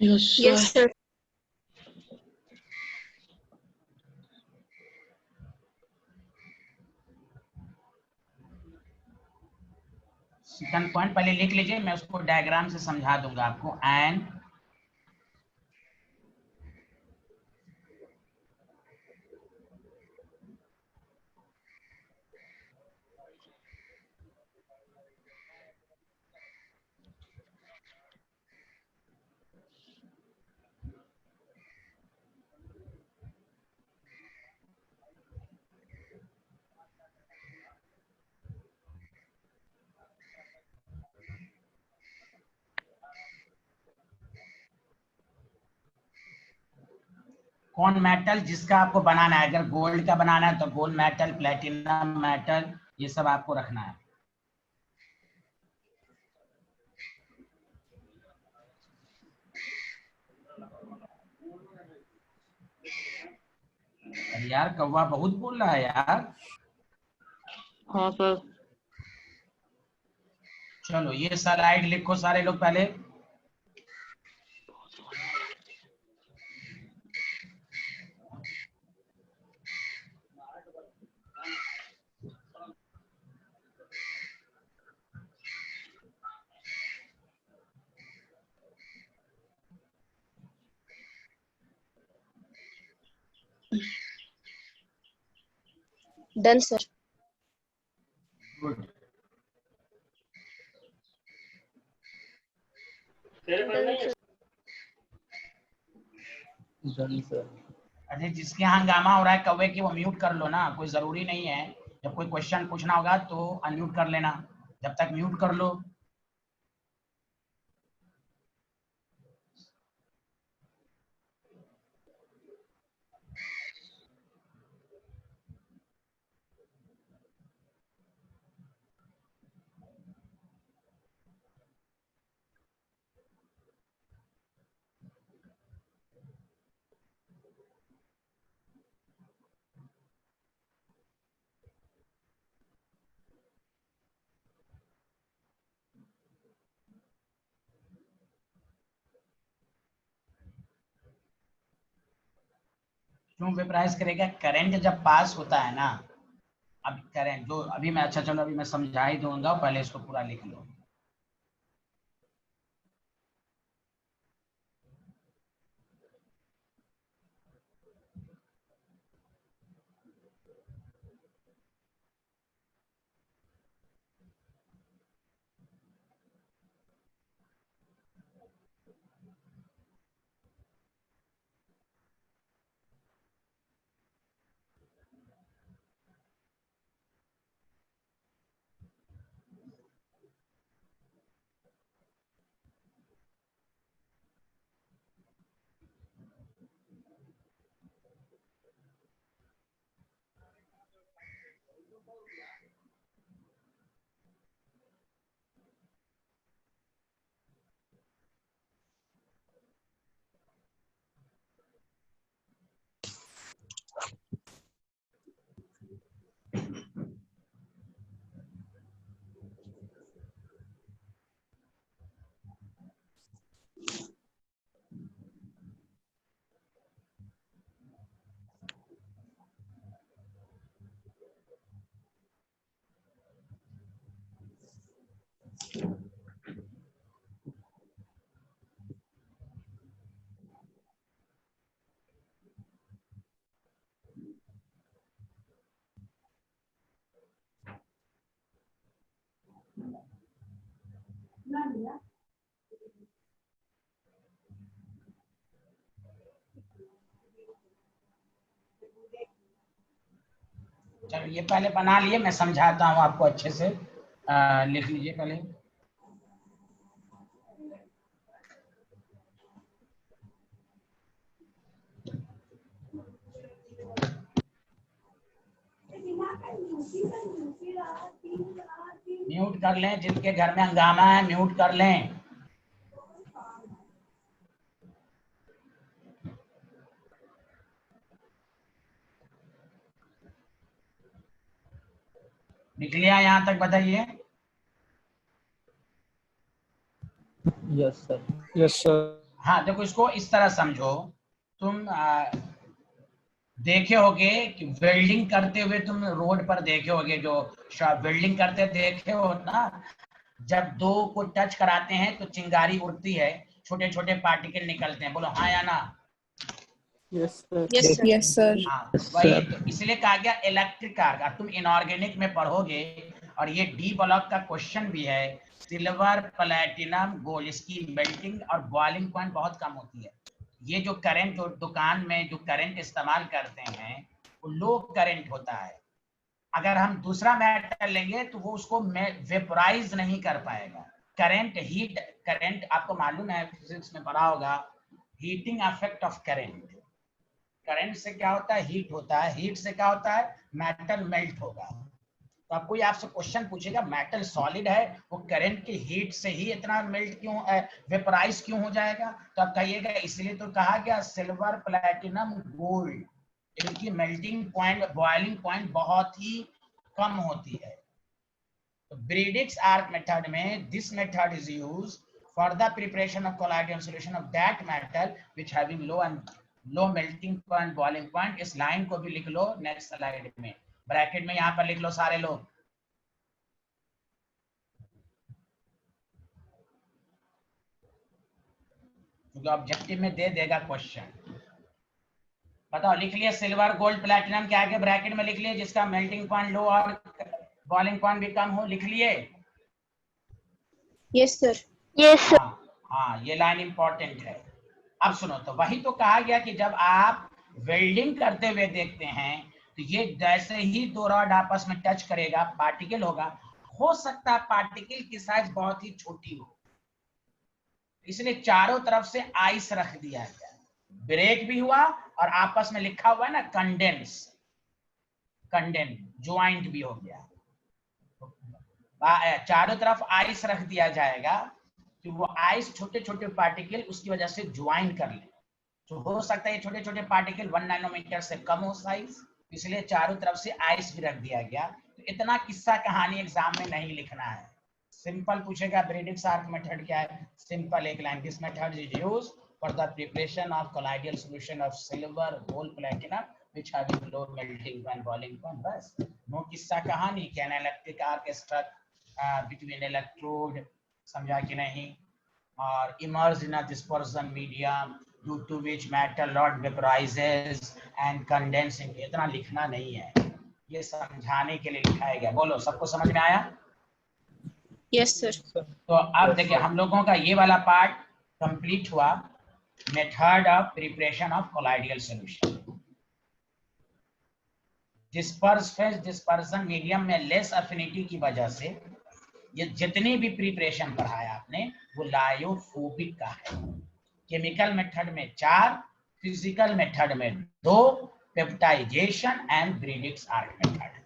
Yes, sir. Yes, sir. Second point पहले लिख लीजिए, मैं उसको डायग्राम से समझा दूंगा आपको। एंड कौन मेटल जिसका आपको बनाना है, अगर गोल्ड का बनाना है तो गोल्ड मेटल, प्लेटिनम मेटल, ये सब आपको रखना है। अरे यार कौवा बहुत बोल रहा है यार। हाँ सर। चलो ये स्लाइड लिखो सारे लोग पहले। Done, sir. Good. Done, sir. अरे जिसके यहाँ हंगामा हो रहा है कौवे की, वो म्यूट कर लो ना, कोई जरूरी नहीं है। जब कोई क्वेश्चन पूछना होगा तो अनम्यूट कर लेना, जब तक म्यूट कर लो। क्यों वेपराइज करेगा? करंट जब पास होता है ना, अब करंट जो अभी मैं, अच्छा चलो अभी मैं समझा ही दूंगा, पहले इसको पूरा लिख लो। चलो ये पहले बना लिए, मैं समझाता हूँ आपको अच्छे से। लिख लीजिए पहले। म्यूट कर लें, जिनके घर में हंगामा है म्यूट कर लें। लिख लिया यहाँ तक? बताइए। Yes sir. Yes sir. हाँ देखो, इसको इस तरह समझो, तुम देखे होगे कि वेल्डिंग करते हुए, तुम रोड पर देखे होगे, जो वेल्डिंग करते देखे हो ना, जब दो को टच कराते हैं तो चिंगारी उड़ती है, छोटे छोटे पार्टिकल निकलते हैं। बोलो हाँ या ना? Yes sir. Yes sir. Yes sir. हाँ, वही तो इसलिए कहा गया इलेक्ट्रिक आर्क। तुम इनऑर्गेनिक में पढ़ोगे, और ये डी ब्लॉक का क्वेश्चन भी है, सिल्वर प्लैटिनम गोल्ड, इसकी मेल्टिंग और बॉइलिंग पॉइंट बहुत कम होती है। ये जो करंट, जो दुकान में जो करंट इस्तेमाल करते हैं वो लो करंट होता है। अगर हम दूसरा मेटल लेंगे तो वो उसको वेपोराइज नहीं कर पाएगा। करंट, हीट, करंट आपको मालूम है, फिजिक्स में पढ़ा होगा, heating effect of current. Current से क्या होता है? हीट होता है। हीट से क्या होता है? मेटल मेल्ट होगा। तो अब कोई आपसे क्वेश्चन पूछेगा, मेटल सॉलिड है, वो करंट की हीट से ही इतना मेल्ट क्यों, वेपराइज क्यों हो जाएगा? तो आप कहिएगा इसलिए तो कहा गया सिल्वर प्लैटिनम गोल्ड, इनकी मेल्टिंग पॉइंट, बॉइलिंग पॉइंट बहुत ही कम होती है। तो ब्रीडिक्स आर्क मेथड में this method is used for the preparation of colloidal solution of that metal which having low melting point, boiling point. इस लाइन को भी लिख लो नेक्स्ट स्लाइड में, ब्रैकेट में यहां पर लिख लो सारे लोग। क्योंकि ऑब्जेक्टिव में दे देगा क्वेश्चन। बताओ, लिख लिया सिल्वर गोल्ड प्लैटिनम के आगे ब्रैकेट में लिख लिए, जिसका मेल्टिंग पॉइंट लो और बॉइलिंग पॉइंट भी कम हो। लिख लिए? Yes sir. Yes sir. हाँ, ये लाइन इंपॉर्टेंट है। अब सुनो, तो वही तो कहा गया कि जब आप वेल्डिंग करते हुए देखते हैं तो ये जैसे ही दो रॉड आपस में टच करेगा, पार्टिकल होगा। हो सकता है पार्टिकल की साइज बहुत ही छोटी हो, इसलिए चारों तरफ से आइस रख दिया गया, ब्रेक भी हुआ और आपस में लिखा हुआ है ना कंडेंस, ज्वाइंट भी हो गया। चारों तरफ आइस रख दिया जाएगा कि वो आइस छोटे छोटे पार्टिकल उसकी वजह से ज्वाइन कर ले। तो हो सकता है ये छोटे छोटे पार्टिकल 1 नैनोमीटर से कम हो साइज, इसलिए चारों तरफ से आइस भी रख दिया गया। तो इतना किस्सा कहानी एग्जाम में नहीं लिखना है। सिंपल पूछेगा ब्रीडिक्स आर्क मेथड क्या है, सिंपल एक line, this method is used for the preparation of colloidal solution of silver, gold, platinum, which have low melting point, boiling point. बस नो किस्सा कहानी कि an electric arc struck between electrode, समझा कि नहीं, और immersed in a dispersion medium due to which metal rod vaporizes and condensing. इतना लिखना नहीं है, ये समझाने के लिए लिखा गया। बोलो सबको समझ में आया? Yes, sir. तो अब देखिए हम लोगों का ये वाला पार्ट कंप्लीट हुआ, method of preparation of colloidal solution. Dispersion medium में लेस अफिनिटी की वजह से ये जितनी भी प्रिपरेशन पढ़ाया आपने वो लायोफोबिक का है। केमिकल मेथड में 4, फिजिकल मेथड में 2, पेप्टाइजेशन एंड ब्रीडिक्स आर्क मेथड।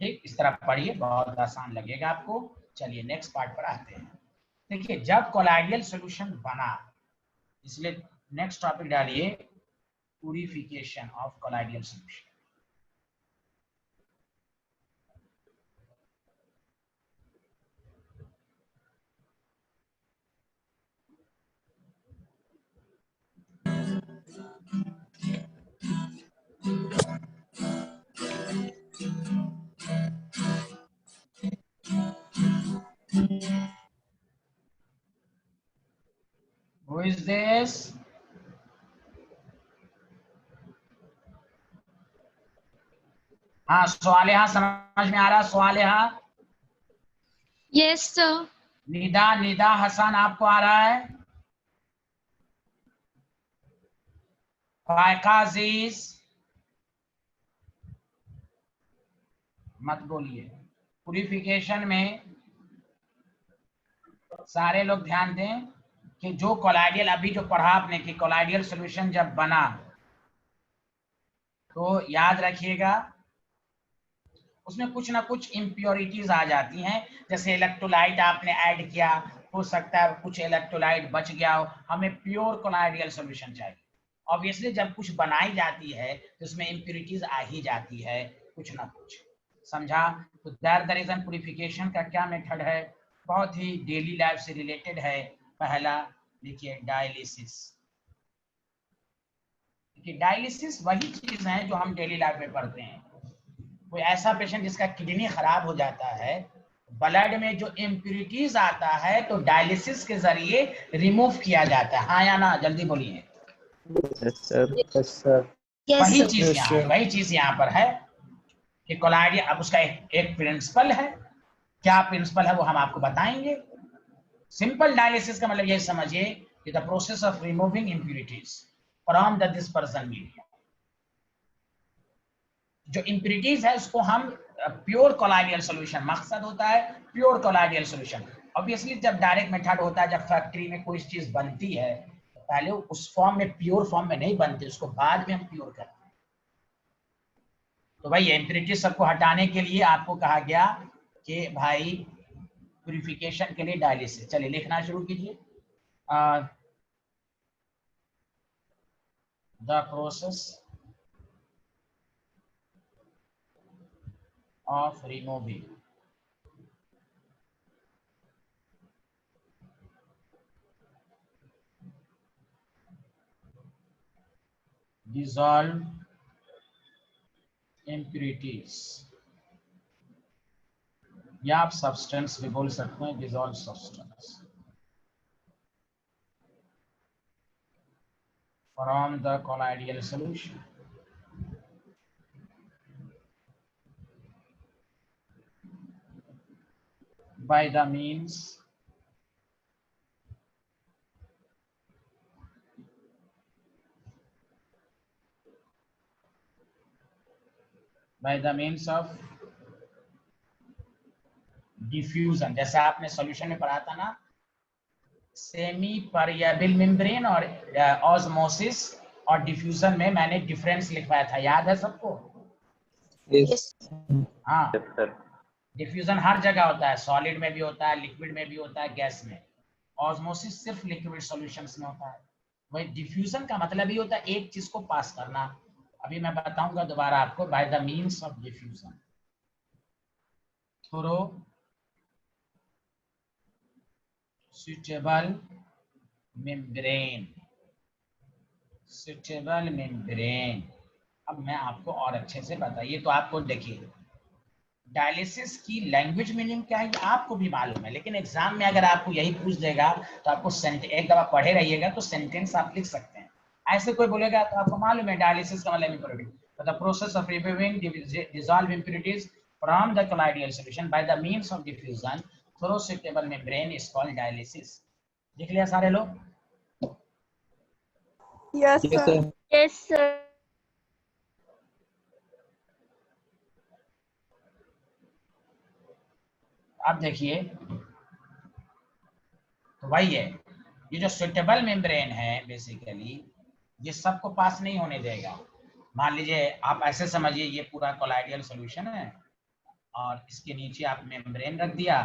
ठीक, इस तरह पढ़िए, बहुत आसान लगेगा आपको। चलिए नेक्स्ट पार्ट पर आते हैं। देखिए जब कोलाइडियल सॉल्यूशन बना, इसलिए नेक्स्ट टॉपिक डालिए purification of colloidal solution. Who is this? हाँ स्वालिहा समझ में आ रहा? स्वालिहा, Yes, sir. निदा, निदा हसन आपको आ रहा है? फायका अजीज मत बोलिए। प्यूरिफिकेशन में सारे लोग ध्यान दें कि जो कोलाइडियल अभी जो पढ़ा आपने कि कोलाइडियल सॉल्यूशन जब बना तो याद रखिएगा उसमें कुछ ना कुछ इम्प्योरिटीज आ जाती हैं। जैसे इलेक्ट्रोलाइट आपने ऐड किया, हो सकता है कुछ इलेक्ट्रोलाइट बच गया हो, हमें प्योर कोलाइडियल सॉल्यूशन चाहिए। ऑब्वियसली जब कुछ बनाई जाती है तो उसमें इम्प्योरिटीज आ ही जाती है कुछ ना कुछ, समझा? तो दैट द रीजन प्यूरिफिकेशन का क्या मेथड है, बहुत ही डेली लाइफ से रिलेटेड है। पहला देखिए डायलिसिस। देखिए डायलिसिस वही चीज है जो हम डेली लाइफ में पढ़ते हैं। कोई ऐसा पेशेंट जिसका किडनी खराब हो जाता है, ब्लड में जो इम्प्यूरिटीज आता है तो डायलिसिस के जरिए रिमूव किया जाता है। हाँ या ना, जल्दी बोलिए। Yes, sir. Yes, sir. Yes, वही sir. चीज Yes, यहाँ, sir. वही चीज यहाँ पर है कि कोलाइडियल, अब उसका एक प्रिंसिपल है। क्या प्रिंसिपल है वो हम आपको बताएंगे। सिंपल डायलिसिस का मतलब ये समझिए कि the process of removing impurities from the dispersion medium. जो इम्प्यूरिटीज है उसको हम प्योर कोलाइडियल सॉल्यूशन, मकसद होता है प्योर कोलाइडियल सॉल्यूशन। ऑब्वियसली जब डायरेक्ट मेथड होता है, जब फैक्ट्री में कोई चीज बनती है तो पहले उस फॉर्म में, प्योर फॉर्म में नहीं बनती, उसको बाद में हम प्योर करते हैं। तो भाई इम्प्यूरिटीज सबको हटाने के लिए आपको कहा गया कि भाई प्यूरिफिकेशन के लिए डायलिसिस। चलिए लिखना शुरू कीजिए। The process of removing dissolved impurities, या आप सब्सटेंस भी बोल सकते हैं, dissolve substance from the colloidal solution by the means of diffusion. जैसे आपने सॉल्यूशन में पढ़ा था ना, सेमी परमेबल मेम्ब्रेन और ऑस्मोसिस और डिफ्यूजन में मैंने डिफरेंस लिखवाया था, याद है सबको? Yes. हाँ, डिफ्यूजन हर जगह होता है, सॉलिड में भी होता है, लिक्विड में भी होता है, गैस में। ऑस्मोसिस सिर्फ लिक्विड सॉल्यूशंस में होता है। वही डिफ्यूजन का मतलब ही होता है एक चीज को पास करना। अभी मैं बताऊंगा दोबारा आपको, by the means of diffusion through suitable membrane, suitable membrane. अब मैं आपको और अच्छे से बताइए तो आपको देखिए डायलिसिस की लैंग्वेज मीनिंग क्या है ये आपको भी मालूम है, लेकिन एग्जाम में अगर आपको यही पूछ देगा तो आपको एक दफा पढ़े रहिएगा तो सेंटेंस आप लिख सकते हैं। ऐसे कोई बोलेगा तो आपको मालूम है डायलिसिस का मतलब इम्प्योरिटी, तो the process of removing dissolve impurities from the colloidal solution by the means of diffusion through suitable membrane is called dialysis. लिख लिया सारे लोग? Yes, Yes, sir. sir. Yes, sir. अब देखिए तो वही है, ये जो सुटेबल मेम्ब्रेन है बेसिकली ये सबको पास नहीं होने देगा। मान लीजिए आप ऐसे समझिए ये पूरा कोलाइडियल सॉल्यूशन है और इसके नीचे आप मेम्ब्रेन रख दिया,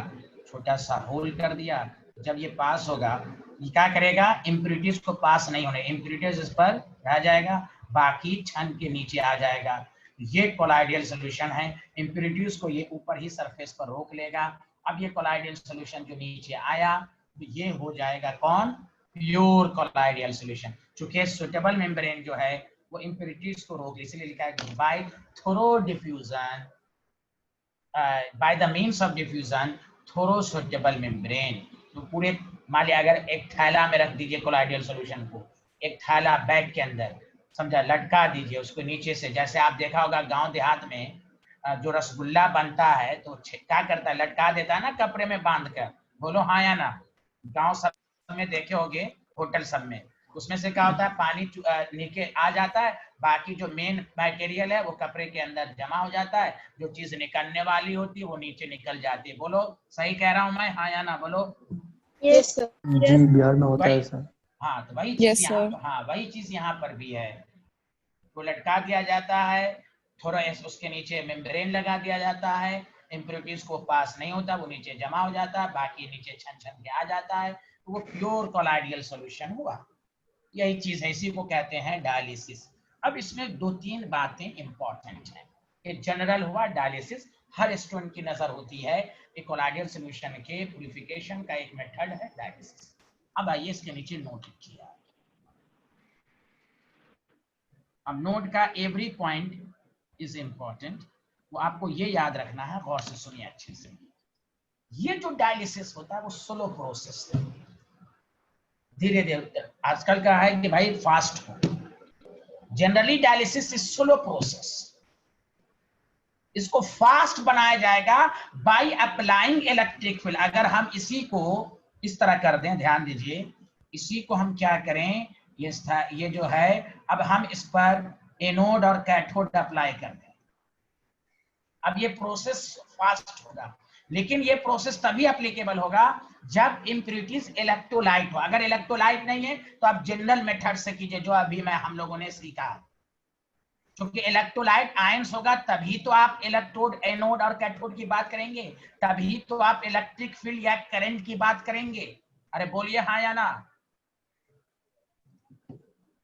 छोटा सा होल कर दिया, जब ये पास होगा ये क्या करेगा, इम्प्यूरिटीज को पास नहीं होने, इम्प्यूरिटीज इस पर रह जाएगा, बाकी छन के नीचे आ जाएगा। ये कोलाइडियल सॉल्यूशन है, इम्प्यूरिटीज को ये ऊपर ही सरफेस पर रोक लेगा। अब ये कोलाइडियल सॉल्यूशन जो नीचे आया तो ये हो जाएगा कौन, प्योर कोलाइडियल सॉल्यूशन। चूंकि सुटेबल मेम्ब्रेन जो है वो इम्प्यूरिटीज को रोक, इसलिए लिखा है by through diffusion by the means of diffusion through suitable membrane। तो पूरे मान लिया अगर एक थैला में रख दीजिए कोलाइडियल सॉल्यूशन को, एक थैला बैग के अंदर समझा लटका दीजिए उसको नीचे से, जैसे आप देखा होगा गांव देहात में जो रसगुल्ला बनता है तो क्या करता है, लटका देता है ना कपड़े में बांध कर, बोलो हाँ या ना, गांव सब में देखे होंगे, होटल सब में, उसमें से क्या होता है पानी नीचे आ जाता है, बाकी जो मेन मटेरियल है वो कपड़े के अंदर जमा हो जाता है, जो चीज निकलने वाली होती है वो नीचे निकल जाती है। बोलो सही कह रहा हूं मैं, हाँ या ना बोलो? Yes, sir. जी बिहार में होता है वही, सर। हाँ तो वही Yes, चीज यहाँ, sir. हाँ वही चीज यहाँ पर भी है, तो लटका दिया जाता है, थोड़ा उसके नीचे मेम्ब्रेन लगा दिया जाता है, इम्प्योरिटीज को पास नहीं होता, वो नीचे जमा हो जाता है, बाकी नीचे छन छन के आ जाता है, तो वो प्योर कोलाइडियल सॉल्यूशन हुआ। यही चीज है, इसी को कहते हैं डायलिसिस। अब इसमें दो तीन बातें इंपॉर्टेंट हैं। एक जनरल हुआ डायलिसिस, हर स्टूडेंट की नजर होती है कि कोलाइडियल सॉल्यूशन के प्यूरिफिकेशन का एक मेथड है डायलिसिस। अब आइए इसके नीचे नोट लिखिए। अब नोट का एवरी पॉइंट इज इंपॉर्टेंट, वो आपको ये याद रखना है, गौर से सुनिए अच्छे से। ये जो डायलिसिस होता है वो स्लो प्रोसेस है, धीरे धीरे, आजकल का है कि भाई फास्ट हो, generally dialysis is slow process, इसको फास्ट बनाया जाएगा बाय अप्लाइंग इलेक्ट्रिक फील्ड। अगर हम इसी को इस तरह कर दें, ध्यान दीजिए, इसी को हम क्या करें, ये जो है अब हम इस पर एनोड और कैथोड अप्लाई कर दें, अब ये प्रोसेस फास्ट होगा, लेकिन ये प्रोसेस तभी एप्लीकेबल होगा जब इम्प्यूरिटीज इलेक्ट्रोलाइट हो। अगर इलेक्ट्रोलाइट नहीं है तो आप जनरल मेथड से कीजिए जो अभी मैं हम लोगों ने सीखा, क्योंकि इलेक्ट्रोलाइट आयंस होगा तभी तो आप इलेक्ट्रोड एनोड और कैथोड की बात करेंगे, तभी तो आप इलेक्ट्रिक फील्ड या करंट की बात करेंगे। अरे बोलिए हाँ या ना?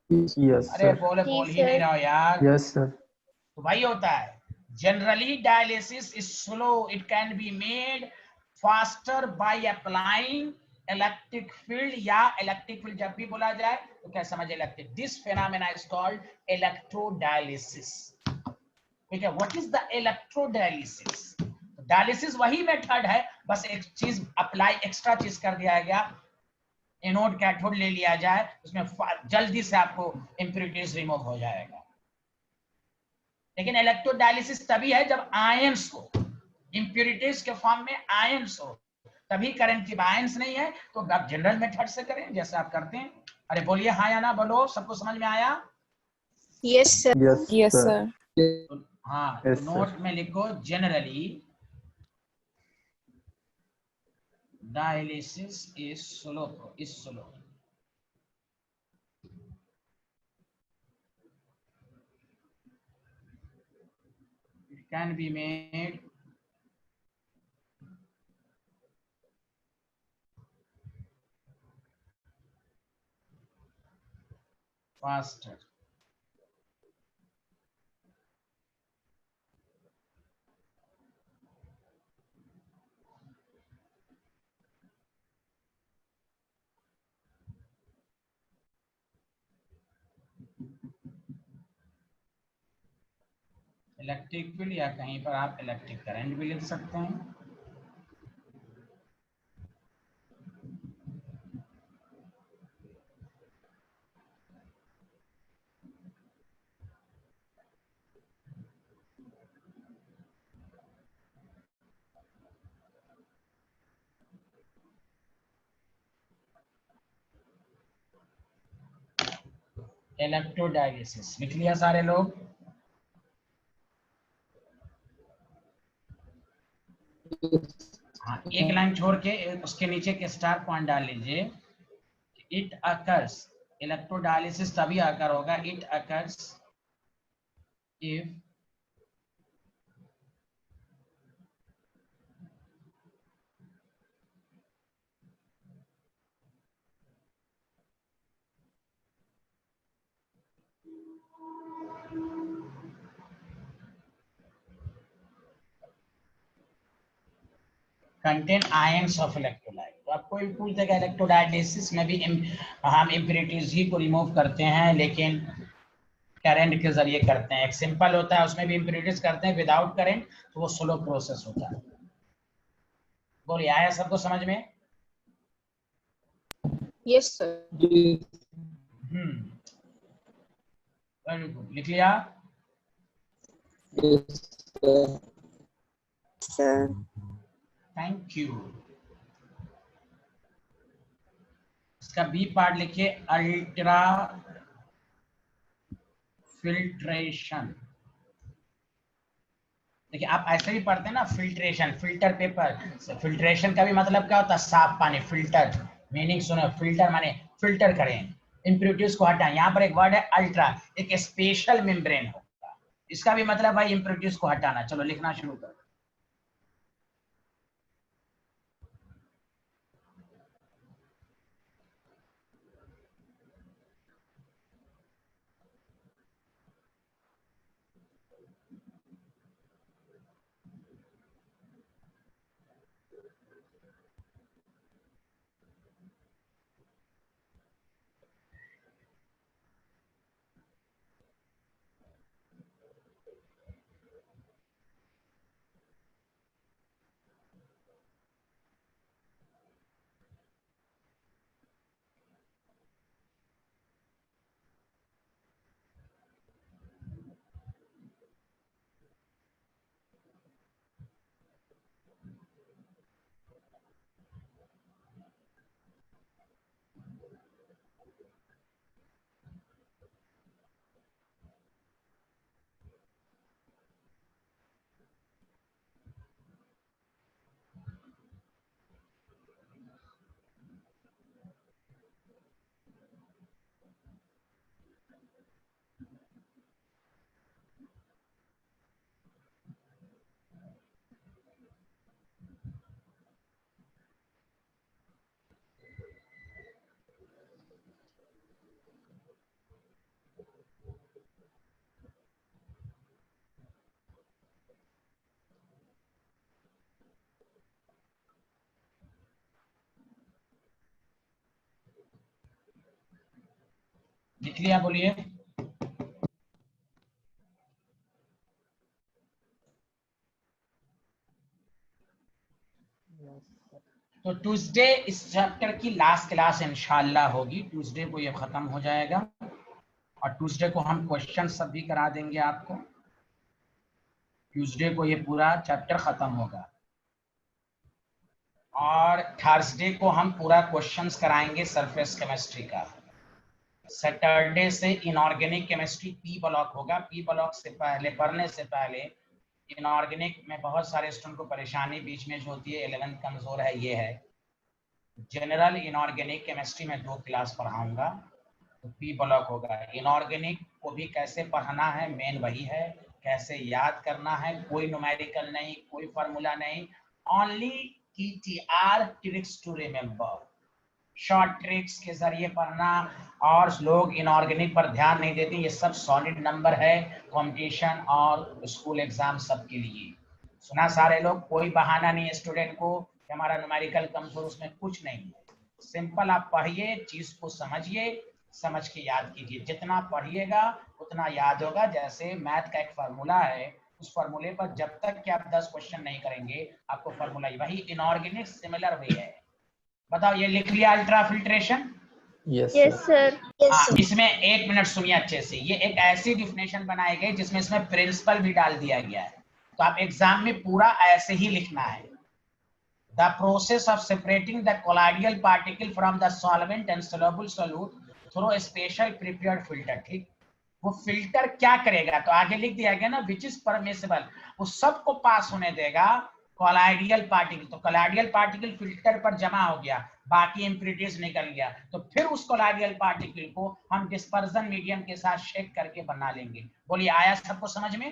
यस अरे सर। बोल ही नहीं रहा हो यार। Yes sir. तो वही होता है, generally dialysis is slow, it can be made faster by applying electric field, या इलेक्ट्रिक फील्ड जब भी बोला जाए तो क्या समझ electric, this phenomena is called electrodialysis. ठीक है, what is the electrodialysis? Dialysis वही मेथड है, बस एक चीज अप्लाई, एक्स्ट्रा चीज कर दिया गया, एनोड कैथोड ले लिया जाए, उसमें जल्दी से आपको इम्प्यूरिटीज रिमूव हो जाएगा। लेकिन इलेक्ट्रोडायलिसिस तभी है जब आयंस हो, इम्प्यूरिटीज के फॉर्म में आयंस हो, तभी करंट की, आयंस नहीं है तो आप जनरल मेथड से करें जैसे आप करते हैं। अरे बोलिए हाँ या ना, बोलो, सबको समझ में आया? Yes, sir. Yes Yes, sir. sir. तो हाँ, Yes, तो नोट में लिखो generally dialysis is slow, it can be made faster electric field या कहीं पर आप इलेक्ट्रिक करंट भी लिख सकते हैं। इलेक्ट्रोडायलिसिस लिख लिया सारे लोग? हाँ, एक लाइन छोड़ के उसके नीचे एक स्टार पॉइंट डाल लीजिए। इट अकर्स, इलेक्ट्रोडायलिसिस तभी आकर होगा, it occurs if contain ions of electrolyte. तो आपको भी पूछ देगा इलेक्ट्रोडायलिसिस में भी हम इम्प्योरिटीज ही को रिमूव करते हैं, लेकिन करंट के जरिए करते हैं। एक सिंपल होता है उसमें भी इम्प्योरिटीज करते हैं विदाउट करंट, तो वो स्लो प्रोसेस होता है। बोलिए, आया सबको समझ में? Yes, sir. वेरी गुड, लिख लिया? सर। Thank you. इसका बी पार्ट लिखिए, अल्ट्रा फिल्ट्रेशन। देखिए आप ऐसे भी पढ़ते हैं ना, फिल्ट्रेशन, फिल्टर पेपर। फिल्ट्रेशन का भी मतलब क्या होता है? साफ पानी, फिल्टर। मीनिंग सुनो, फिल्टर माने फिल्टर करें, इम्प्योरिटीज को हटाएं। यहाँ पर एक वर्ड है अल्ट्रा, एक स्पेशल मेम्ब्रेन होगा, इसका भी मतलब भाई इम्प्योरिटीज को हटाना। चलो लिखना शुरू करो। लिख लिया? बोलिए। तो ट्यूसडे इस चैप्टर की लास्ट क्लास इंशाल्लाह होगी। ट्यूसडे को ये खत्म हो जाएगा और ट्यूसडे को हम क्वेश्चन सब भी करा देंगे आपको। ट्यूसडे को ये पूरा चैप्टर खत्म होगा और थर्सडे को हम पूरा क्वेश्चंस कराएंगे सरफेस केमिस्ट्री का। सैटरडे से इनऑर्गेनिक केमिस्ट्री पी ब्लॉक होगा। पी ब्लॉक से पहले, पढ़ने से पहले इनऑर्गेनिक में बहुत सारे स्टूडेंट को परेशानी बीच में जो होती है, 11th कमजोर है, ये है जनरल इनऑर्गेनिक केमिस्ट्री में 2 क्लास पढ़ाऊंगा, तो पी ब्लॉक होगा। इनऑर्गेनिक को भी कैसे पढ़ना है मेन वही है, कैसे याद करना है, कोई न्यूमेरिकल नहीं, कोई फार्मूला नहीं, only TTR, tricks to remember, short tricks के जरिए पढ़ना। और लोग इनऑर्गेनिक पर ध्यान नहीं देते, ये सब सॉलिड नंबर है कंपटीशन और स्कूल एग्जाम सबके लिए। सुना सारे लोग? कोई बहाना नहीं है स्टूडेंट को कि हमारा न्यूमेरिकल कमजोर, उसमें कुछ नहीं है। सिंपल आप पढ़िए, चीज को समझिए, समझ के याद कीजिए। जितना पढ़िएगा उतना याद होगा। जैसे मैथ का एक फार्मूला है, उस फॉर्मूले पर जब तक कि आप 10 क्वेश्चन नहीं करेंगे आपको फॉर्मूला वही इनऑर्गेनिक सिमिलर वे है। बताओ ये लिख लिया ultra filtration? Yes yes sir. Sir. हाँ, इसमें एक मिनट सुनिए अच्छे से। ये एक ऐसी डिफिनेशन बनाई गई जिसमें इसमें प्रिंसिपल भी डाल दिया गया है, तो आप एग्जाम में पूरा ऐसे ही लिखना है। The process of separating the colloidal particle from the solvent and soluble solute through a special prepared filter. ठीक, वो फिल्टर क्या करेगा, तो आगे लिख दिया गया ना विच इज परमिसिबल, वो सबको पास होने देगा कोलाइडियल पार्टिकल। तो कोलाइडियल पार्टिकल फिल्टर पर जमा हो गया, बाकी इम्प्यूरिटीज निकल गया, तो फिर उस कोलाइडियल पार्टिकल को हम डिस्पर्जन मीडियम के साथ शेक करके बना लेंगे। बोलिए आया सबको समझ में?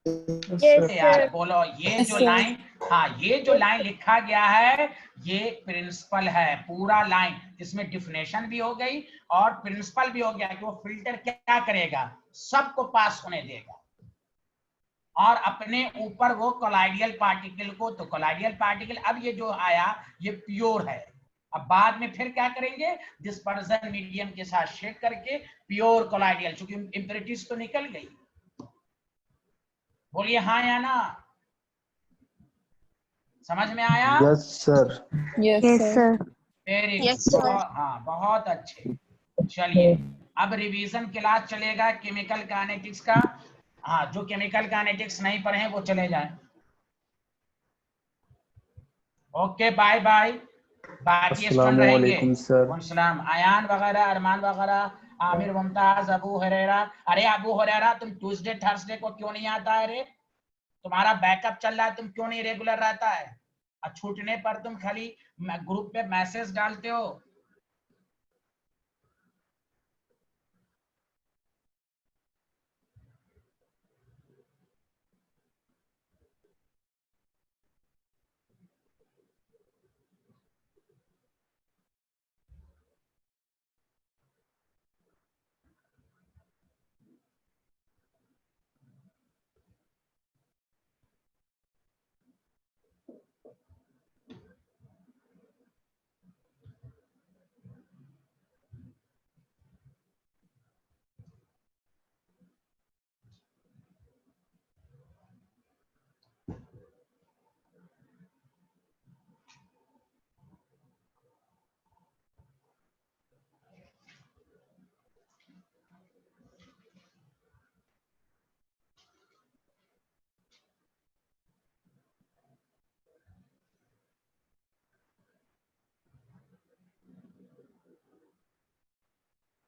यस यार सर। बोलो ये जो लाइन, हाँ ये जो लाइन लिखा गया है ये प्रिंसिपल है, पूरा लाइन। इसमें डिफिनेशन भी हो गई और प्रिंसिपल भी हो गया कि वो फिल्टर क्या करेगा, सबको पास होने देगा और अपने ऊपर वो कोलाइडियल पार्टिकल को, तो कोलाइडियल पार्टिकल अब ये जो आया ये प्योर है। अब बाद में फिर क्या करेंगे, डिस्पर्जन मीडियम के साथ शेक करके प्योर कोलाइडियल, चूंकि इंप्योरिटीज तो निकल गई। बोलिए हाँ या ना, समझ में आया? Yes sir. Yes, sir. Very Yes, good, sir. हाँ बहुत अच्छे। चलिए अब रिवीजन क्लास चलेगा केमिकल काइनेटिक्स का। हाँ, जो केमिकल काइनेटिक्स नहीं पढ़े हैं वो चले जाएं। Okay bye bye. बाकी स्टूडेंट रहेंगे। अस्सलामुअलैकुम सर। सलाम। अयान वगैरह, अरमान वगैरह, आमिर, मुमताज, अबू हुरैरा। अरे अबू हुरैरा तुम ट्यूसडे थर्सडे को क्यों नहीं आता है रे? तुम्हारा बैकअप चल रहा है, तुम क्यों नहीं रेगुलर रहता है? और छूटने पर तुम खाली ग्रुप पे मैसेज डालते हो।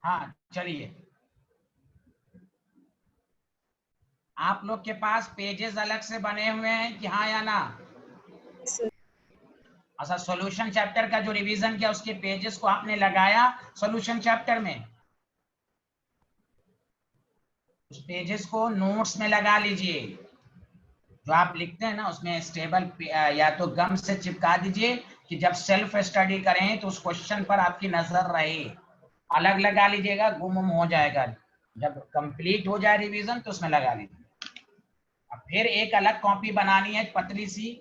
हाँ चलिए, आप लोग के पास पेजेस अलग से बने हुए हैं कि हाँ या ना? अच्छा, सॉल्यूशन चैप्टर का जो रिवीजन किया उसके पेजेस को आपने लगाया सॉल्यूशन चैप्टर में? उस पेजेस को नोट्स में लगा लीजिए। जो आप लिखते हैं ना उसमें स्टेबल या तो गम से चिपका दीजिए कि जब सेल्फ स्टडी करें तो उस क्वेश्चन पर आपकी नजर रहे। अलग लगा लीजिएगा, गुम हो जाएगा। जब कंप्लीट हो जाए रिवीजन तो उसमें लगा लीजिए। अब फिर एक अलग कॉपी बनानी है पतली सी,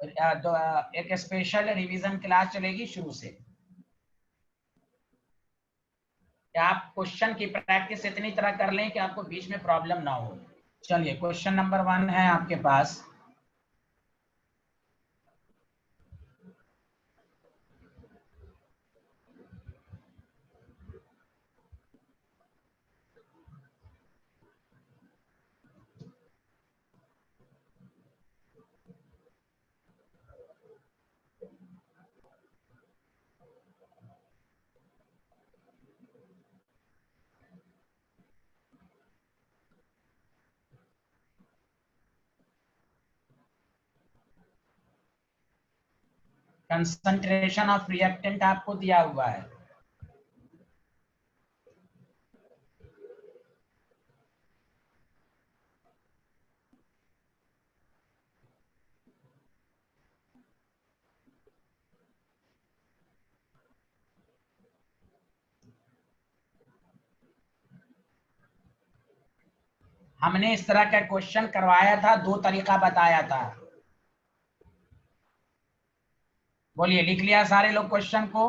तो एक स्पेशल रिवीजन क्लास चलेगी शुरू से। आप क्वेश्चन की प्रैक्टिस इतनी तरह कर लें कि आपको बीच में प्रॉब्लम ना हो। चलिए क्वेश्चन नंबर 1 है आपके पास। कंसंट्रेशन ऑफ रिएक्टेंट आपको दिया हुआ है। हमने इस तरह का क्वेश्चन करवाया था, 2 तरीका बताया था। बोलिए लिख लिया सारे लोग क्वेश्चन को?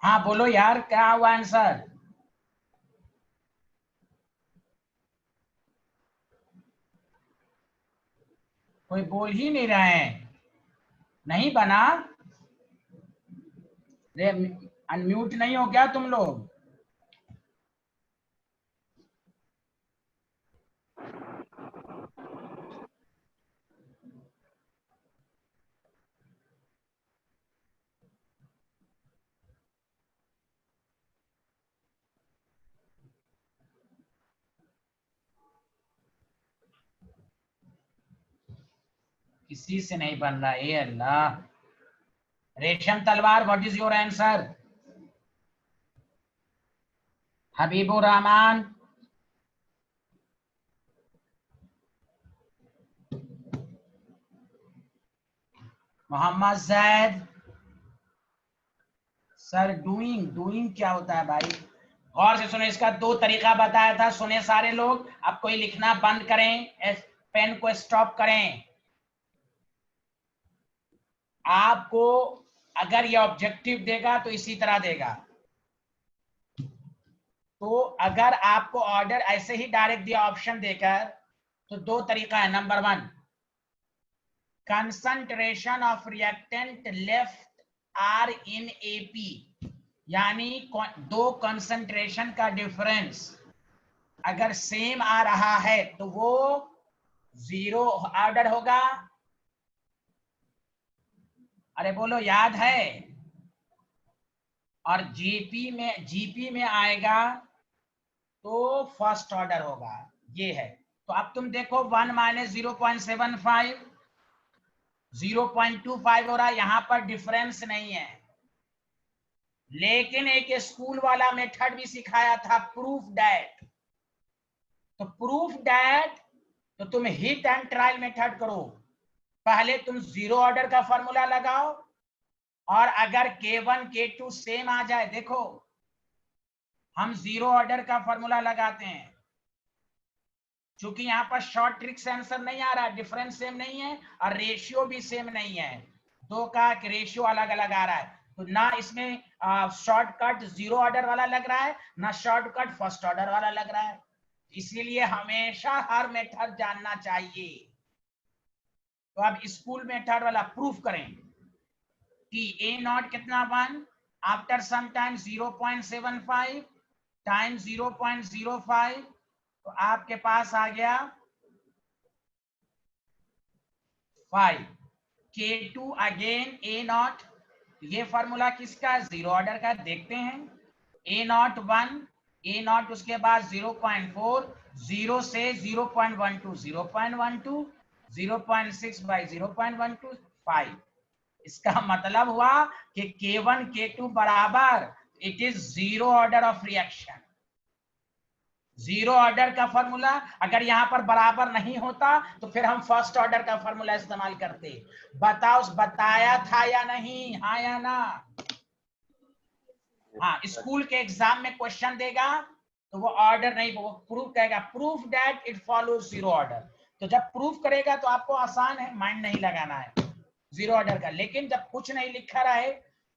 हाँ बोलो यार, क्या हुआ आंसर? कोई बोल ही नहीं रहे हैं। नहीं बना? रे अनम्यूट नहीं हो क्या तुम लोग? किसी से नहीं बन रहा, ये Allah. Resham Talwar, what is your answer? Habibur Rahman, Mohammad Zaid sir. Doing, doing क्या होता है भाई? गौर से सुने, इसका दो तरीका बताया था। सुने सारे लोग, अब कोई लिखना बंद करें, पेन को स्टॉप करें। आपको अगर ये ऑब्जेक्टिव देगा तो इसी तरह देगा। तो अगर आपको ऑर्डर ऐसे ही डायरेक्ट दिया ऑप्शन देकर, तो दो तरीका है। Number 1, concentration of reactant left are in AP, यानी दो कंसंट्रेशन का डिफरेंस अगर सेम आ रहा है तो वो 0 ऑर्डर होगा। अरे बोलो, याद है? और जीपी में आएगा तो फर्स्ट ऑर्डर होगा। ये है। तो अब तुम देखो 1 माइनस 0.75 0.25 हो रहा है, यहां पर डिफरेंस नहीं है। लेकिन एक स्कूल वाला मेथड भी सिखाया था, प्रूफ दैट। तो प्रूफ दैट तो तुम हिट एंड ट्रायल मेथड करो। पहले तुम 0 ऑर्डर का फॉर्मूला लगाओ, और अगर K1 K2 सेम आ जाए, देखो हम 0 ऑर्डर का फॉर्मूला लगाते हैं। चूंकि यहाँ पर शॉर्ट ट्रिक से आंसर नहीं आ रहा है, डिफरेंस सेम नहीं है और रेशियो भी सेम नहीं है, दो का रेशियो अलग अलग आ रहा है। तो ना इसमें शॉर्टकट 0 ऑर्डर वाला लग रहा है, ना शॉर्टकट फर्स्ट ऑर्डर वाला लग रहा है। इसीलिए हमेशा हर मेथड जानना चाहिए। तो अब स्कूल मेथड वाला प्रूफ करें कि A0 कितना 1 आफ्टर सम टाइम 0.75 टाइम 0.05, तो आपके पास आ गया 5। K2 अगेन A0, ये फॉर्मूला किसका? 0 ऑर्डर का। देखते हैं, A0 1, A0 उसके बाद 0.4, 0 से 0.12, 0.12, 0.6 बाई 0.12, 5। इसका मतलब हुआ कि K1 K2 बराबर, it is 0 order of reaction. Zero order का फॉर्मूला, अगर यहाँ पर बराबर नहीं होता तो फिर हम फर्स्ट ऑर्डर का फॉर्मूला इस्तेमाल करते। बताओ बताया था या नहीं, हाँ या ना? हाँ, स्कूल के एग्जाम में क्वेश्चन देगा तो वो ऑर्डर नहीं, वो प्रूफ कहेगा, proof that it follows zero order. तो जब प्रूफ करेगा तो आपको आसान है, माइंड नहीं लगाना है जीरो ऑर्डर का। लेकिन जब कुछ नहीं लिखा रहे,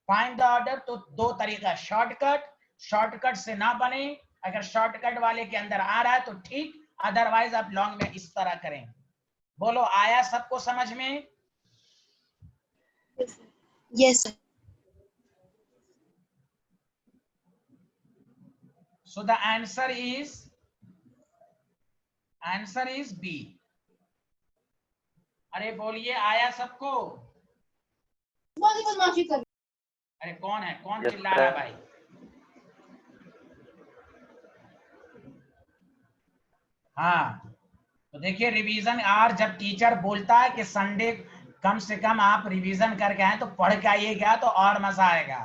फाइंड द ऑर्डर, तो दो तरीका, शॉर्टकट, शॉर्टकट से ना बने, अगर शॉर्टकट वाले के अंदर आ रहा है तो ठीक, अदरवाइज आप लॉन्ग में इस तरह करें। बोलो, आया सबको समझ में? Yes, sir. So the answer is B. अरे बोलिए, आया सबको? अरे कौन है, कौन चिल्ला रहा है भाई? हाँ, तो देखिए रिवीजन, और जब टीचर बोलता है कि संडे कम से कम आप रिवीजन करके आए तो पढ़ के आइएगा तो और मजा आएगा।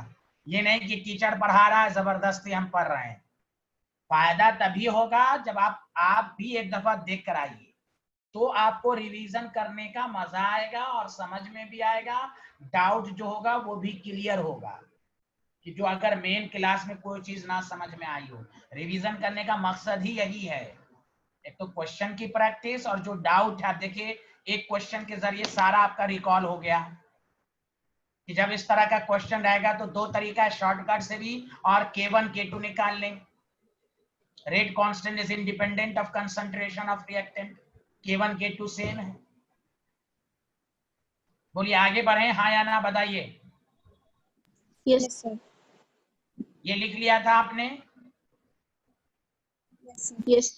ये नहीं कि टीचर पढ़ा रहा है जबरदस्ती हम पढ़ रहे हैं। फायदा तभी होगा जब आप भी एक दफा देख कर आइए, तो आपको रिवीजन करने का मजा आएगा और समझ में भी आएगा, डाउट जो होगा वो भी क्लियर होगा। कि जो अगर मेन क्लास में कोई चीज ना समझ में आई हो, रिवीजन करने का मकसद ही यही है, एक तो क्वेश्चन की प्रैक्टिस, और जो डाउट है, आप देखिए एक क्वेश्चन के जरिए सारा आपका रिकॉल हो गया। कि जब इस तरह का क्वेश्चन रहेगा तो दो तरीका है, शॉर्टकट से भी और K1 K2 निकाल लें। Rate constant is independent of concentration of reactant, K1 K2 same है। बोलिए, आगे बढ़े, हाँ या ना बताइए? Yes, sir. ये लिख लिया था आपने? Yes.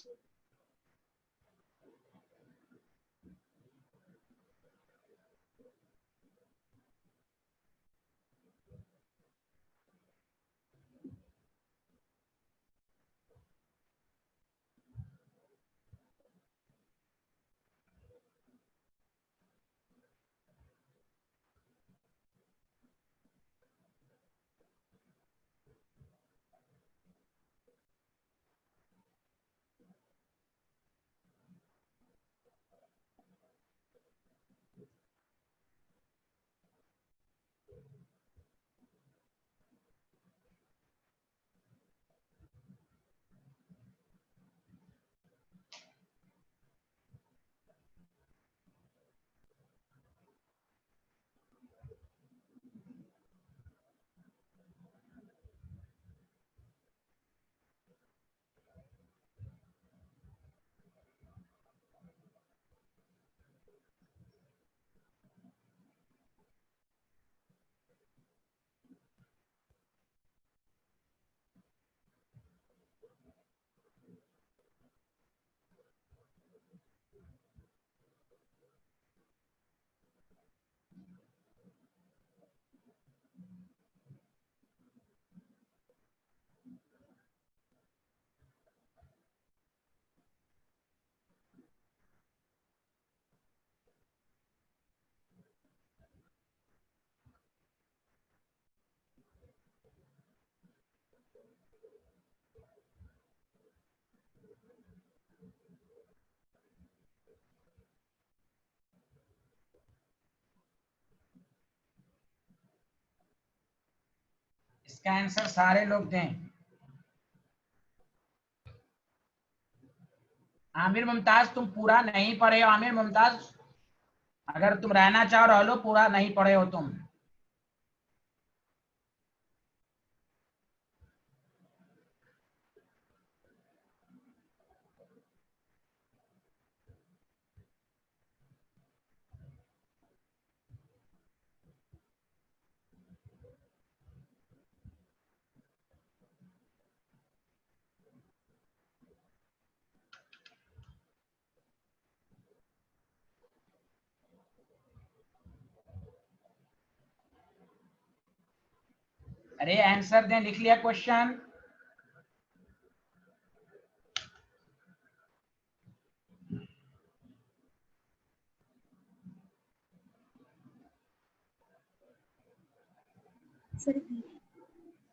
इसका आंसर सारे लोग दें। आमिर मुमताज, तुम पूरा नहीं पढ़े हो। आमिर मुमताज, अगर तुम रहना चाहो रह लो, पूरा नहीं पढ़े हो तुम। अरे आंसर दें, लिख लिया क्वेश्चन?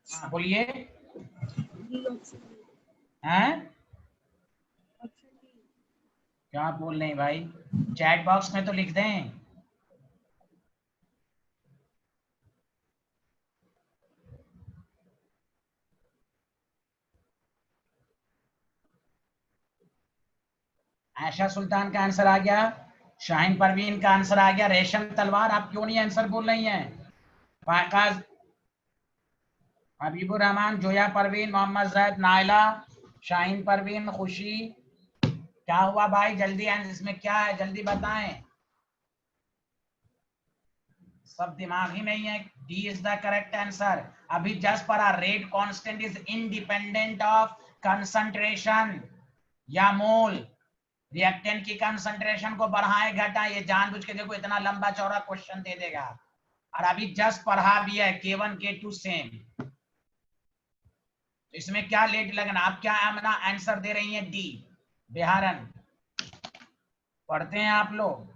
हाँ बोलिए। हैं? क्या बोल रहे हैं भाई? चैट बॉक्स में तो लिख दें। आयशा सुल्तान का आंसर आ गया, शाहीन परवीन का आंसर आ गया, रेशम तलवार आप क्यों नहीं आंसर बोल रही हैं? फाकाज, हबीबुर रहमान, जोया परवीन, मोहम्मद जैद, नाइला, शाहीन परवीन, खुशी, क्या हुआ भाई? जल्दी आंसर, इसमें क्या है जल्दी बताएं। सब दिमाग ही नहीं है। D is the correct answer. अभी जस्ट पढ़ा, rate constant is independent of concentration या मोल। रिएक्टेंट की कंसंट्रेशन को बढ़ाए घटाए, ये जानबूझ के देखो इतना लंबा चौड़ा क्वेश्चन दे देगा। और अभी जस्ट पढ़ा भी है K1 K2 सेम। तो इसमें क्या लेट लगना? आप क्या अपना आंसर दे रही हैं? डी, बिहारन। पढ़ते हैं आप लोग।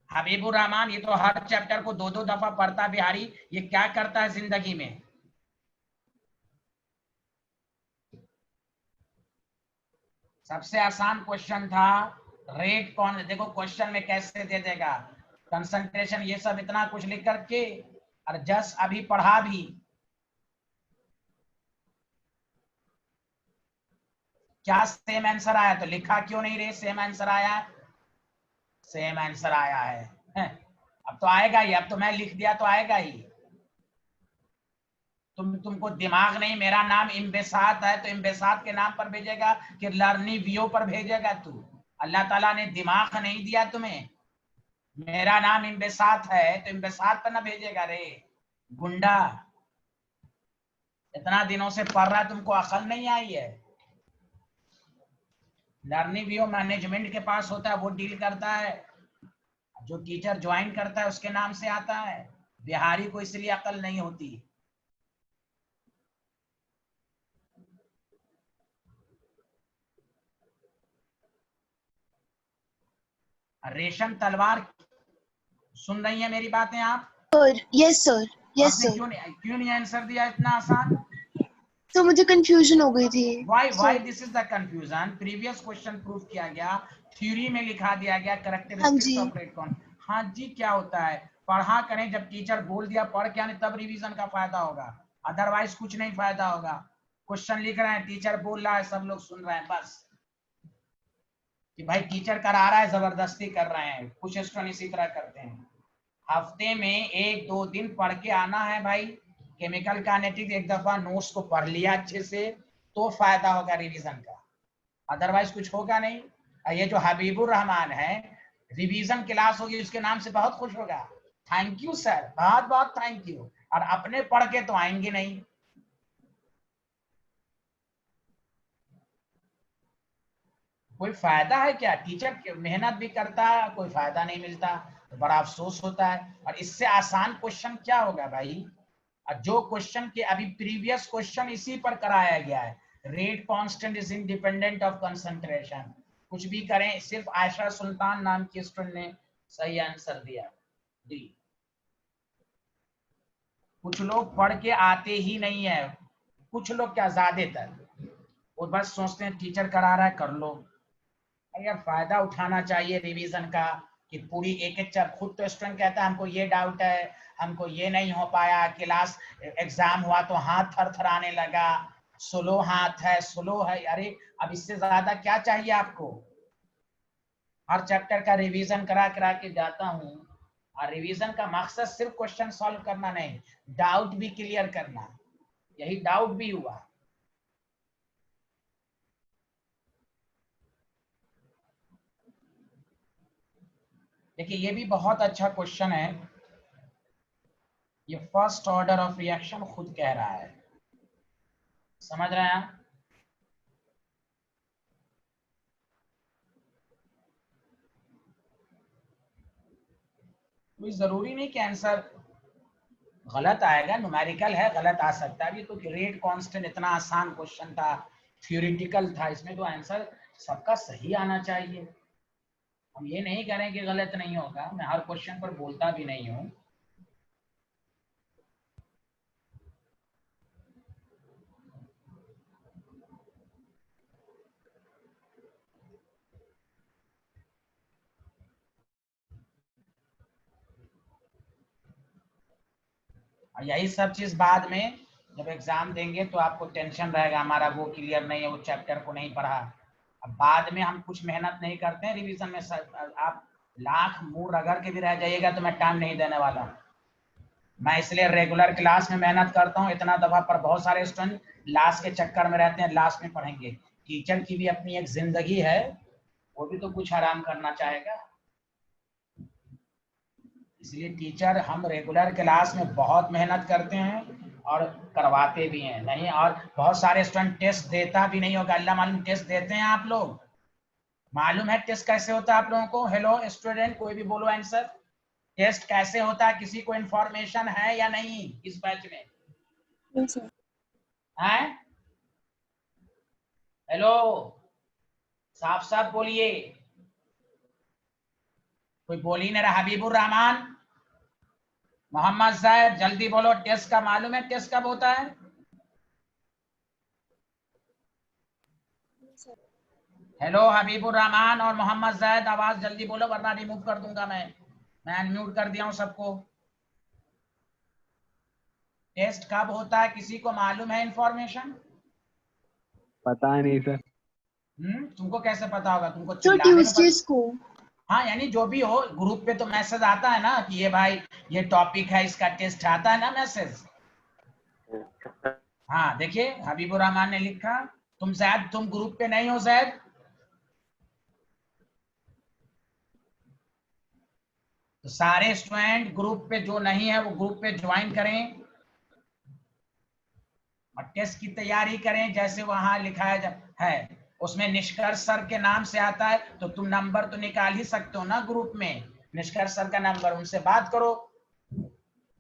हबीबुर रहमान, ये तो हर चैप्टर को 2-2 दफा पढ़ता बिहारी, ये क्या करता है जिंदगी में? सबसे आसान क्वेश्चन था। रेट कौन, देखो क्वेश्चन में कैसे दे देगा, कंसंट्रेशन, ये सब इतना कुछ लिख करके, और जस्ट अभी पढ़ा भी। क्या सेम आंसर आया? तो लिखा क्यों नहीं रे सेम आंसर आया? सेम आंसर आया है। अब तो आएगा ही, अब तो मैं लिख दिया तो आएगा ही। तुमको दिमाग नहीं? मेरा नाम इम्बेसात है, तो इम्बेसात के नाम पर भेजेगा कि लर्नी वियो पर भेजेगा तू? अल्लाह ताला ने दिमाग नहीं दिया तुम्हें? मेरा नाम इम्बेसात है तो इम्बेसात पर ना भेजेगा रे गुंडा। इतना दिनों से पढ़ रहा है, तुमको अकल नहीं आई है? लर्निंग व्यू मैनेजमेंट के पास होता है, वो डील करता है। जो टीचर ज्वाइन करता है उसके नाम से आता है। बिहारी को इसलिए अकल नहीं होती। रेशम तलवार, सुन रही है मेरी बातें आप? यस सर, यस आपने सर। क्यों नहीं आंसर दिया इतना आसान? तो मुझे कंफ्यूजन हो गई थी। why this is the confusion? Previous question proof किया गया, थ्योरी में लिखा दिया गया हाँ कैरेक्टरिस्टिक्स जी। ऑफ रेट कौन। हाँ जी, क्या होता है? पढ़ा करें, जब टीचर बोल दिया पढ़ के आने तब रिवीजन का फायदा होगा, अदरवाइज कुछ नहीं फायदा होगा। क्वेश्चन लिख रहे हैं, टीचर बोल रहा है, सब लोग सुन रहे हैं, बस कि भाई टीचर करा रहा है, जबरदस्ती कर रहे हैं। कुछ स्टूडेंट इसी तरह करते हैं। हफ्ते में 1-2 दिन पढ़ के आना है भाई। केमिकल काइनेटिक्स एक दफा नोट्स को पढ़ लिया अच्छे से तो फायदा होगा रिवीजन का, अदरवाइज कुछ होगा नहीं। ये जो हबीबुर रहमान है, रिवीजन क्लास होगी उसके नाम से बहुत खुश होगा। थैंक यू सर, बहुत बहुत थैंक यू। और अपने पढ़ के तो आएंगे नहीं। कोई फायदा है क्या? टीचर मेहनत भी करता है, कोई फायदा नहीं मिलता, तो बड़ा अफसोस होता है। और इससे आसान क्वेश्चन क्या होगा भाई? जो क्वेश्चन के अभी प्रीवियस क्वेश्चन इसी पर कराया गया है, rate constant is independent of concentration. कुछ भी करें, सिर्फ आयशा सुल्तान नाम की स्टूडेंट ने सही आंसर दिया, डी। कुछ लोग पढ़ के आते ही नहीं है, कुछ लोग क्या, ज्यादातर वो बस सोचते हैं टीचर करा रहा है कर लो। यार फायदा उठाना चाहिए रिवीजन का, कि पूरी एक एक चैप्टर, खुद तो स्टूडेंट कहता है हमको ये डाउट है, हमको ये नहीं हो पाया, क्लास एग्जाम हुआ तो हाथ थरथराने लगा, स्लो हाथ है, स्लो है। अरे अब इससे ज्यादा क्या चाहिए आपको? हर चैप्टर का रिवीजन करा करा के जाता हूँ, और रिवीजन का मकसद सिर्फ क्वेश्चन सॉल्व करना नहीं, डाउट भी क्लियर करना। यही डाउट भी हुआ। देखिए ये भी बहुत अच्छा क्वेश्चन है। ये फर्स्ट ऑर्डर ऑफ रिएक्शन खुद कह रहा है, समझ रहे हैं आप? कोई जरूरी नहीं कि आंसर गलत आएगा, न्यूमेरिकल है, गलत आ सकता है। अभी तो रेट कांस्टेंट इतना आसान क्वेश्चन था, थ्योरेटिकल था, इसमें तो आंसर सबका सही आना चाहिए। हम ये नहीं करें कि गलत नहीं होगा, मैं हर क्वेश्चन पर बोलता भी नहीं हूँ। और यही सब चीज बाद में जब एग्जाम देंगे तो आपको टेंशन रहेगा, हमारा वो क्लियर नहीं है, वो चैप्टर को नहीं पढ़ा। अब बाद में हम कुछ मेहनत नहीं करते हैं रिवीजन में, आप लाख मुंह रगड़ के भी रह जाइएगा तो मैं टाइम नहीं देने वाला हूँ। मैं इसलिए रेगुलर क्लास में मेहनत करता हूँ इतना दफा, पर बहुत सारे स्टूडेंट लास्ट के चक्कर में रहते हैं, लास्ट में पढ़ेंगे। टीचर की भी अपनी एक जिंदगी है, वो भी तो कुछ आराम करना चाहेगा। इसलिए टीचर हम रेगुलर क्लास में बहुत मेहनत करते हैं और करवाते भी हैं नहीं, और बहुत सारे स्टूडेंट टेस्ट देता भी नहीं होगा, अल्लाह मालूम टेस्ट देते हैं आप लोग। मालूम है टेस्ट कैसे होता है आप लोगों को? हेलो स्टूडेंट, कोई भी बोलो आंसर। टेस्ट कैसे होता है, किसी को इंफॉर्मेशन है या नहीं इस बैच में? Yes, sir. हैं? हेलो, साफ साफ बोलिए, कोई बोल ही नहीं रहा। हबीबुर रहमान, मोहम्मद साहब, जल्दी बोलो, टेस्ट का मालूम है? टेस्ट कब होता है? हेलो हबीबुर रहमान और मोहम्मद जैद, आवाज जल्दी बोलो वरना रिमूव कर दूंगा मैं अनम्यूट कर दिया हूं सबको। टेस्ट कब होता है, किसी को मालूम है इंफॉर्मेशन? पता नहीं सर। तुमको कैसे पता होगा? तुमको तो चिल्लाने में ट्यूसडेज को। हाँ, यानी जो भी हो, ग्रुप पे तो मैसेज आता है ना कि ये भाई ये टॉपिक है, इसका टेस्ट आता है ना मैसेज। हाँ देखिए, हबीबुर रहमान ने लिखा। तुम जैद, तुम ग्रुप पे नहीं हो जैद? तो सारे स्टूडेंट ग्रुप पे जो नहीं है वो ग्रुप पे ज्वाइन करें और टेस्ट की तैयारी करें। जैसे वहां लिखा है उसमें निष्कर्ष सर के नाम से आता है, तो तुम नंबर तो निकाल ही सकते हो ना ग्रुप में, निष्कर्ष सर का नंबर, उनसे बात करो।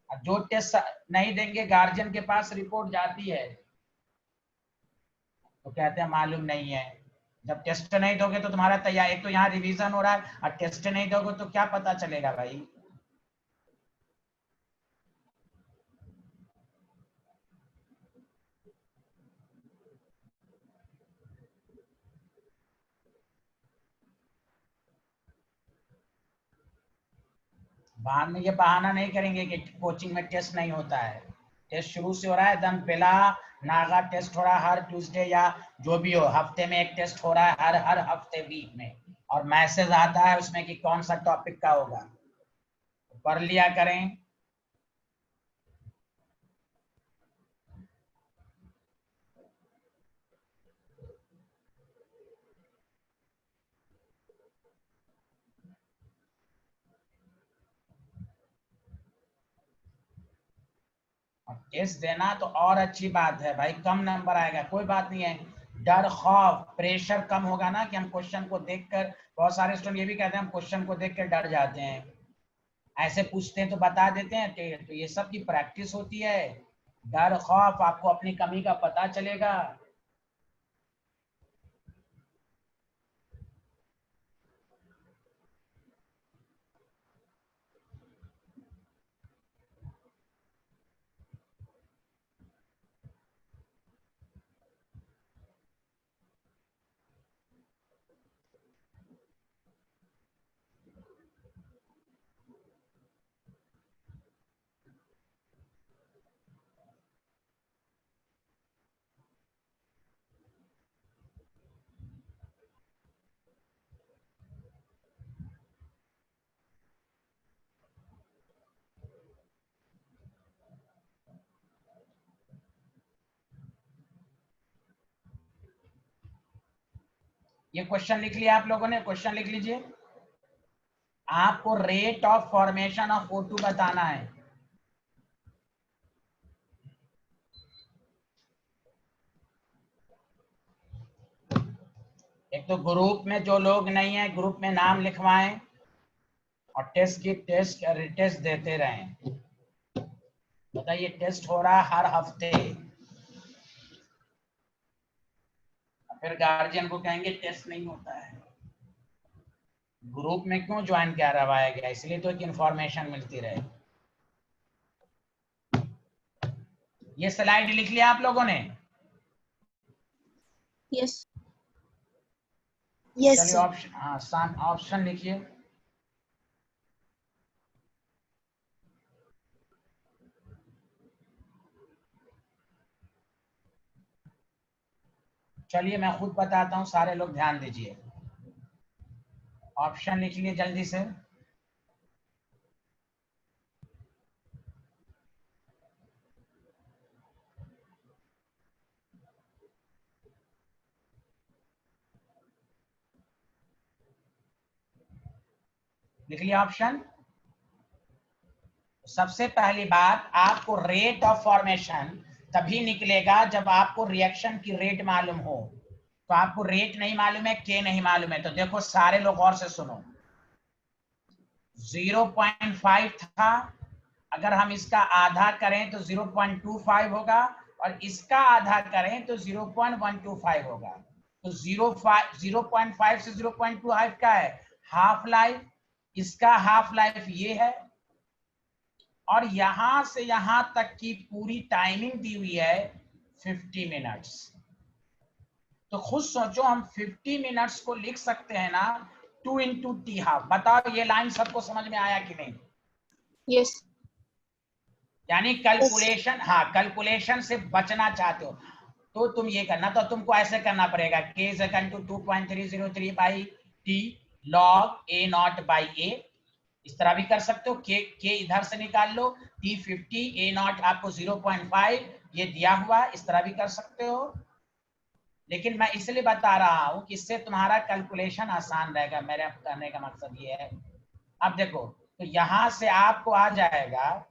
जो टेस्ट नहीं देंगे, गार्जियन के पास रिपोर्ट जाती है तो कहते हैं मालूम नहीं है। जब टेस्ट नहीं दोगे तो तुम्हारा तैयार, एक तो यहाँ रिवीजन हो रहा है और टेस्ट नहीं दोगे तो क्या पता चलेगा भाई। बाद में ये बहाना नहीं करेंगे कि कोचिंग में टेस्ट नहीं होता है। टेस्ट शुरू से हो रहा है, एकदम पहला नागा टेस्ट हो रहा है हर ट्यूसडे, या जो भी हो, हफ्ते में एक टेस्ट हो रहा है, हर हफ्ते वीक में। और मैसेज आता है उसमें कि कौन सा टॉपिक का होगा, पढ़ लिया करें। टेस्ट देना तो और अच्छी बात है भाई, कम नंबर आएगा कोई बात नहीं है, डर खौफ प्रेशर कम होगा ना कि हम क्वेश्चन को देखकर, बहुत सारे स्टूडेंट ये भी कहते हैं हम क्वेश्चन को देखकर डर जाते हैं, ऐसे पूछते हैं तो बता देते हैं, तो ये सब की प्रैक्टिस होती है। डर खौफ, आपको अपनी कमी का पता चलेगा। ये क्वेश्चन लिख लिया आप लोगों ने? क्वेश्चन लिख लीजिए। आपको rate of formation of O2 बताना है। एक तो ग्रुप में जो लोग नहीं है ग्रुप में नाम लिखवाएं और टेस्ट रिटेस्ट देते रहें। बताइए, टेस्ट हो रहा है हर हफ्ते, फिर गार्जियन को कहेंगे टेस्ट नहीं होता है। ग्रुप में क्यों ज्वाइन करवाया गया? इसलिए तो एक इंफॉर्मेशन मिलती रहे। ये स्लाइड लिख लिया आप लोगों ने? Yes. यस चलिए सर। ऑप्शन, हाँ ऑप्शन लिखिए। चलिए मैं खुद बताता हूँ, सारे लोग ध्यान दीजिए। ऑप्शन लिख लिए जल्दी से। लिख लिया ऑप्शन। सबसे पहली बात, आपको रेट ऑफ फॉर्मेशन तभी निकलेगा जब आपको रिएक्शन की रेट मालूम हो। तो आपको रेट नहीं मालूम है, के नहीं मालूम है, तो देखो सारे लोग और से सुनो। 0.5 था, अगर हम इसका आधा करें तो 0.25 होगा, और इसका आधा करें तो 0.125 होगा। तो 0.5 से 0.25 का है हाफ लाइफ, इसका हाफ लाइफ ये है, और यहां से यहां तक की पूरी टाइमिंग दी हुई है 50 मिनट्स। तो खुद सोचो, हम 50 मिनट्स को लिख सकते हैं ना 2 इंटू टी हाफ। बताओ ये लाइन सबको समझ में आया कि नहीं? Yes. यानी कैलकुलेशन, हाँ कैलकुलेशन से बचना चाहते हो तो तुम ये करना, तो तुमको ऐसे करना पड़ेगा, k is equal to 2.303 by t log a naught by a। इस तरह भी कर सकते हो, k इधर से निकाल लो, t 50, a naught आपको 0.5 ये दिया हुआ, इस तरह भी कर सकते हो। लेकिन मैं इसलिए बता रहा हूं कि इससे तुम्हारा कैलकुलेशन आसान रहेगा, मेरे करने का मकसद ये है। अब देखो, तो यहां से आपको आ जाएगा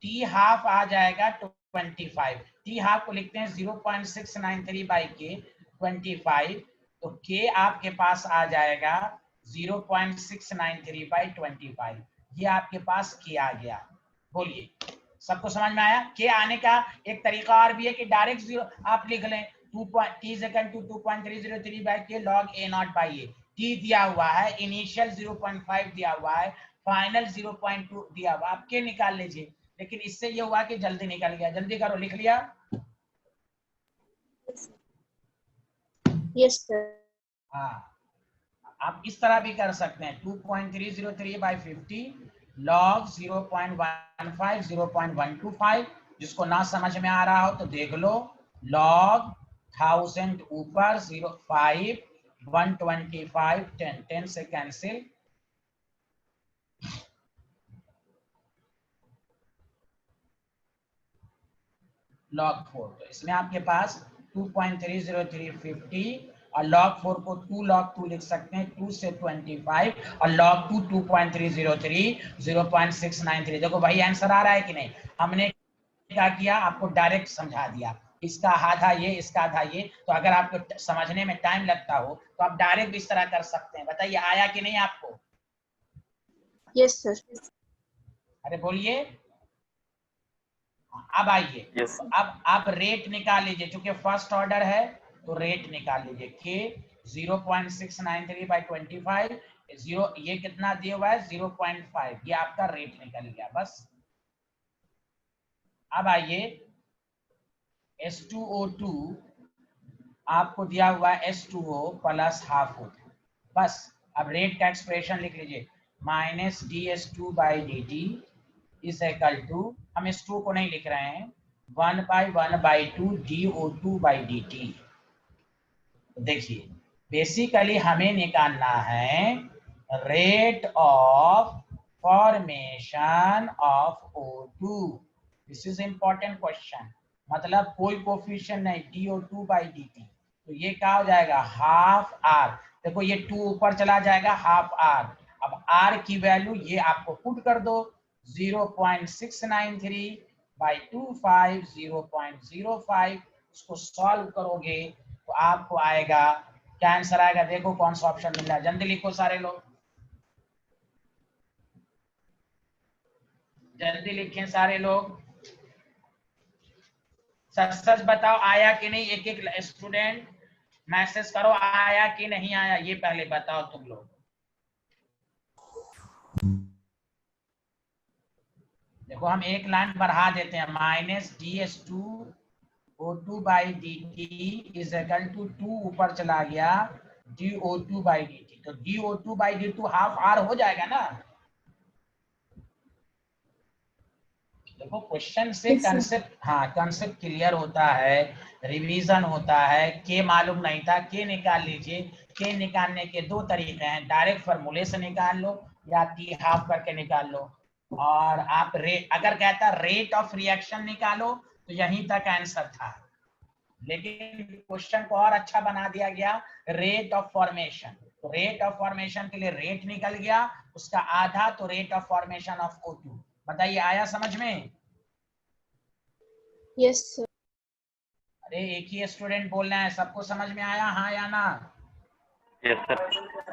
टी हाफ आ जाएगा 25। टी हाफ को लिखते हैं 0.693 बाई के 25, तो के आपके पास आ जाएगा 0.693 बाई 25। ये आपके पास के आ गया। बोलिए सबको समझ में आया? के आने का एक तरीका और भी है कि डायरेक्ट जीरो आप लिख लें, 2.303 बाई के log A not by A. T दिया हुआ है, इनिशियल 0.5 दिया हुआ है, फाइनल 0.2 दिया हुआ, आप के निकाल लीजिए। लेकिन इससे ये हुआ कि जल्दी निकल गया। जल्दी करो, लिख लिया? Yes, sir. हाँ, आप इस तरह भी कर सकते हैं, 2.303 बाई 50 लॉग 0.15 0.125। जिसको ना समझ में आ रहा हो तो देख लो, लॉग 1000 ऊपर 05 125 10 10 से कैंसिल, लॉग 4। तो इसमें आपके पास 2.30350 और लॉग 4 को 2 log 2 लिख सकते हैं, 2 से 25 और log 2 2.303 0.693। देखो भाई आंसर आ रहा है कि नहीं? हमने क्या किया, आपको डायरेक्ट समझा दिया, इसका आधा ये, इसका आधा ये। तो अगर आपको समझने में टाइम लगता हो तो आप डायरेक्ट इस तरह कर सकते हैं। बताइए आया कि नहीं आपको? Yes, sir. अरे बोलिए। अब आइए, Yes. तो अब आप रेट निकाल लीजिए, चूंकि फर्स्ट ऑर्डर है तो रेट निकाल लीजिए। के 0.693 बाई 25, ये कितना दिया हुआ है 0.5, ये आपका रेट निकल गया बस। अब आइए, H2O2 आपको दिया हुआ है H2O प्लस हाफ O2, बस। अब रेट का एक्सप्रेशन लिख लीजिए, minus DS2 by dt is equal to, हम इस 2 को नहीं लिख रहे हैं, 1/1/2 DO2 बाई dt। देखिए बेसिकली हमें निकालना है rate of formation of O2। This is important question. मतलब कोई कोफिशिएंट नहीं, DO2 बाई dt। तो ये क्या हो जाएगा, हाफ R। देखो ये 2 ऊपर चला जाएगा, हाफ R। अब R की वैल्यू ये आपको पुट कर दो, 0.693 बाई 25 0.05। इसको सॉल्व करोगे तो आपको आएगा, क्या आंसर आएगा? देखो कौन सा ऑप्शन मिल रहा है, जल्दी लिखो सारे लोग, जल्दी लिखें सारे लोग। सच सच बताओ आया कि नहीं, एक एक स्टूडेंट मैसेज करो, आया कि नहीं आया, ये पहले बताओ तुम लोग। देखो हम एक लाइन बढ़ा देते हैं, minus DS2O2 by dt is equal to 2 ऊपर चला गया DO2 बाई dt। तो DO2 by dt half R हो जाएगा ना। देखो क्वेश्चन से कंसेप्ट, हाँ कंसेप्ट क्लियर होता है, रिवीजन होता है। के मालूम नहीं था, के निकाल लीजिए। के निकालने के दो तरीके हैं, डायरेक्ट फॉर्मूले से निकाल लो या टी हाफ करके निकाल लो। और आप अगर कहता रेट ऑफ रिएक्शन निकालो तो यहीं तक आंसर था, लेकिन क्वेश्चन को और अच्छा बना दिया गया, रेट ऑफ फॉर्मेशन। तो रेट ऑफ फॉर्मेशन के लिए रेट निकल गया, उसका आधा तो rate of formation of O2। बताइए आया समझ में? Yes sir. अरे एक ही स्टूडेंट बोलना है, सबको समझ में आया हाँ या ना? Yes sir.